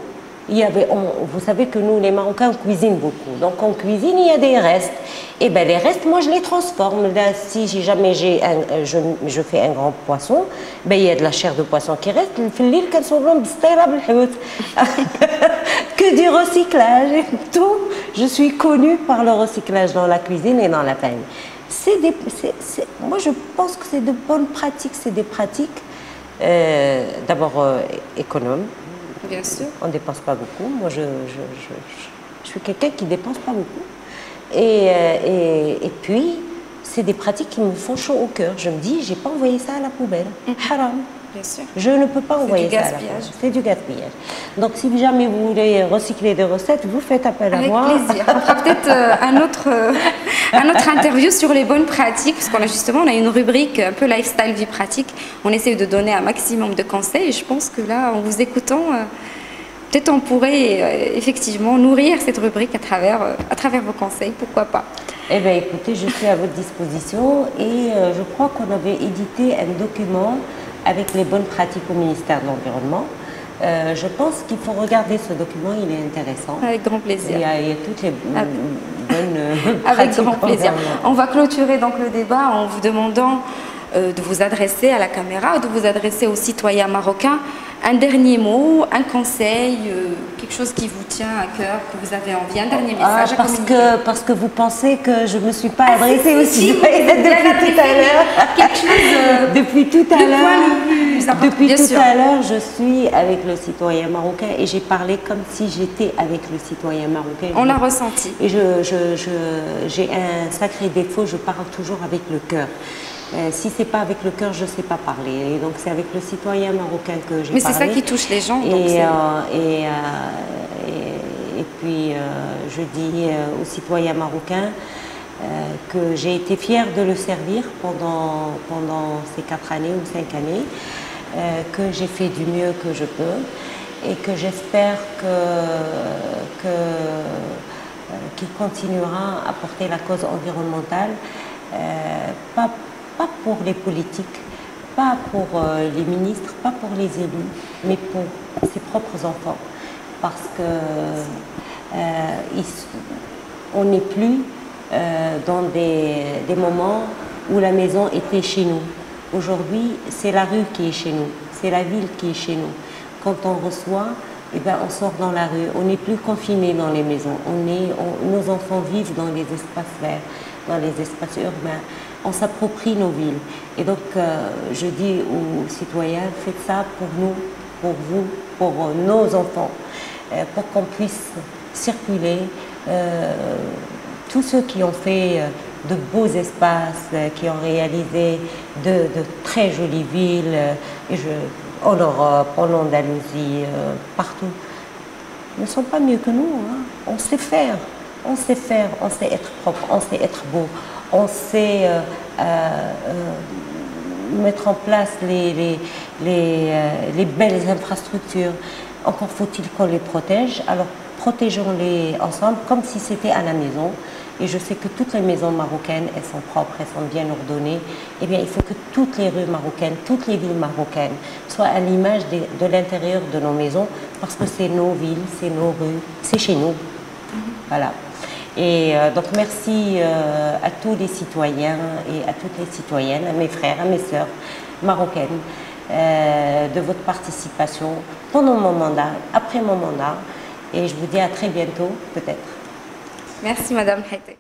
Il y avait, vous savez que nous, les Marocains, on cuisine beaucoup. Donc, en cuisine, il y a des restes. Et bien, les restes, moi, je les transforme. Là, si jamais je fais un grand poisson, ben, il y a de la chair de poisson qui reste. Que du recyclage et tout. Je suis connue par le recyclage dans la cuisine et dans la famille. Moi, je pense que c'est de bonnes pratiques. C'est des pratiques, d'abord, économes. Bien sûr. On ne dépense pas beaucoup. Moi, je suis quelqu'un qui ne dépense pas beaucoup. Et puis, c'est des pratiques qui me font chaud au cœur. Je me dis, je n'ai pas envoyé ça à la poubelle. Haram. Bien sûr. Je ne peux pas envoyer ça à la poubelle. C'est du gaspillage. Donc, si jamais vous voulez recycler des recettes, vous faites appel à moi. Avec plaisir. On fera peut-être un autre interview sur les bonnes pratiques, parce qu'on a justement une rubrique un peu lifestyle, vie pratique. On essaie de donner un maximum de conseils. Et je pense que là, en vous écoutant, peut-être on pourrait effectivement nourrir cette rubrique à travers vos conseils. Pourquoi pas? Eh bien, écoutez, je suis à votre disposition et je crois qu'on avait édité un document avec les bonnes pratiques au ministère de l'Environnement. Je pense qu'il faut regarder ce document, il est intéressant. Avec grand plaisir. Il y a toutes les bonnes avec pratiques. Grand plaisir. On va clôturer donc le débat en vous demandant de vous adresser à la caméra, de vous adresser aux citoyens marocains. Un dernier mot, un conseil, quelque chose qui vous tient à cœur, que vous avez envie, un dernier message à communiquer. Parce que vous pensez que je ne me suis pas adressée aux citoyens depuis tout à l'heure. Quelque chose depuis tout à l'heure. Depuis tout sûr. à l'heure, je suis avec le citoyen marocain et j'ai parlé comme si j'étais avec le citoyen marocain. On l'a ressenti. Et j'ai un sacré défaut, je parle toujours avec le cœur. Si c'est pas avec le cœur, je ne sais pas parler. Et donc c'est avec le citoyen marocain que j'ai parlé. Mais c'est ça qui touche les gens. Et puis je dis aux citoyens marocains que j'ai été fière de le servir pendant ces 4 années ou 5 années, que j'ai fait du mieux que je peux et que j'espère qu'il continuera à porter la cause environnementale, pas pour les politiques, pas pour les ministres, pas pour les élus, mais pour ses propres enfants. Parce que on n'est plus dans des moments où la maison était chez nous. Aujourd'hui, c'est la rue qui est chez nous, c'est la ville qui est chez nous. Quand on reçoit, eh ben, on sort dans la rue, on n'est plus confiné dans les maisons, nos enfants vivent dans les espaces verts, dans les espaces urbains. On s'approprie nos villes. Et donc, je dis aux citoyens, faites ça pour nous, pour vous, pour nos enfants, pour qu'on puisse circuler. Tous ceux qui ont fait de beaux espaces, qui ont réalisé de très jolies villes, en Europe, en Andalousie, partout, ne sont pas mieux que nous. Hein. On sait faire, on sait être propre, on sait être beau. On sait mettre en place les belles infrastructures. Encore faut-il qu'on les protège. Alors protégeons-les ensemble comme si c'était à la maison. Et je sais que toutes les maisons marocaines, elles sont propres, elles sont bien ordonnées. Eh bien, il faut que toutes les rues marocaines, toutes les villes marocaines soient à l'image de l'intérieur de nos maisons, parce que c'est nos villes, c'est nos rues, c'est chez nous. Voilà. Et donc merci à tous les citoyens et à toutes les citoyennes, à mes frères, à mes sœurs marocaines, de votre participation pendant mon mandat, après mon mandat. Et je vous dis à très bientôt, peut-être. Merci Madame Haïté.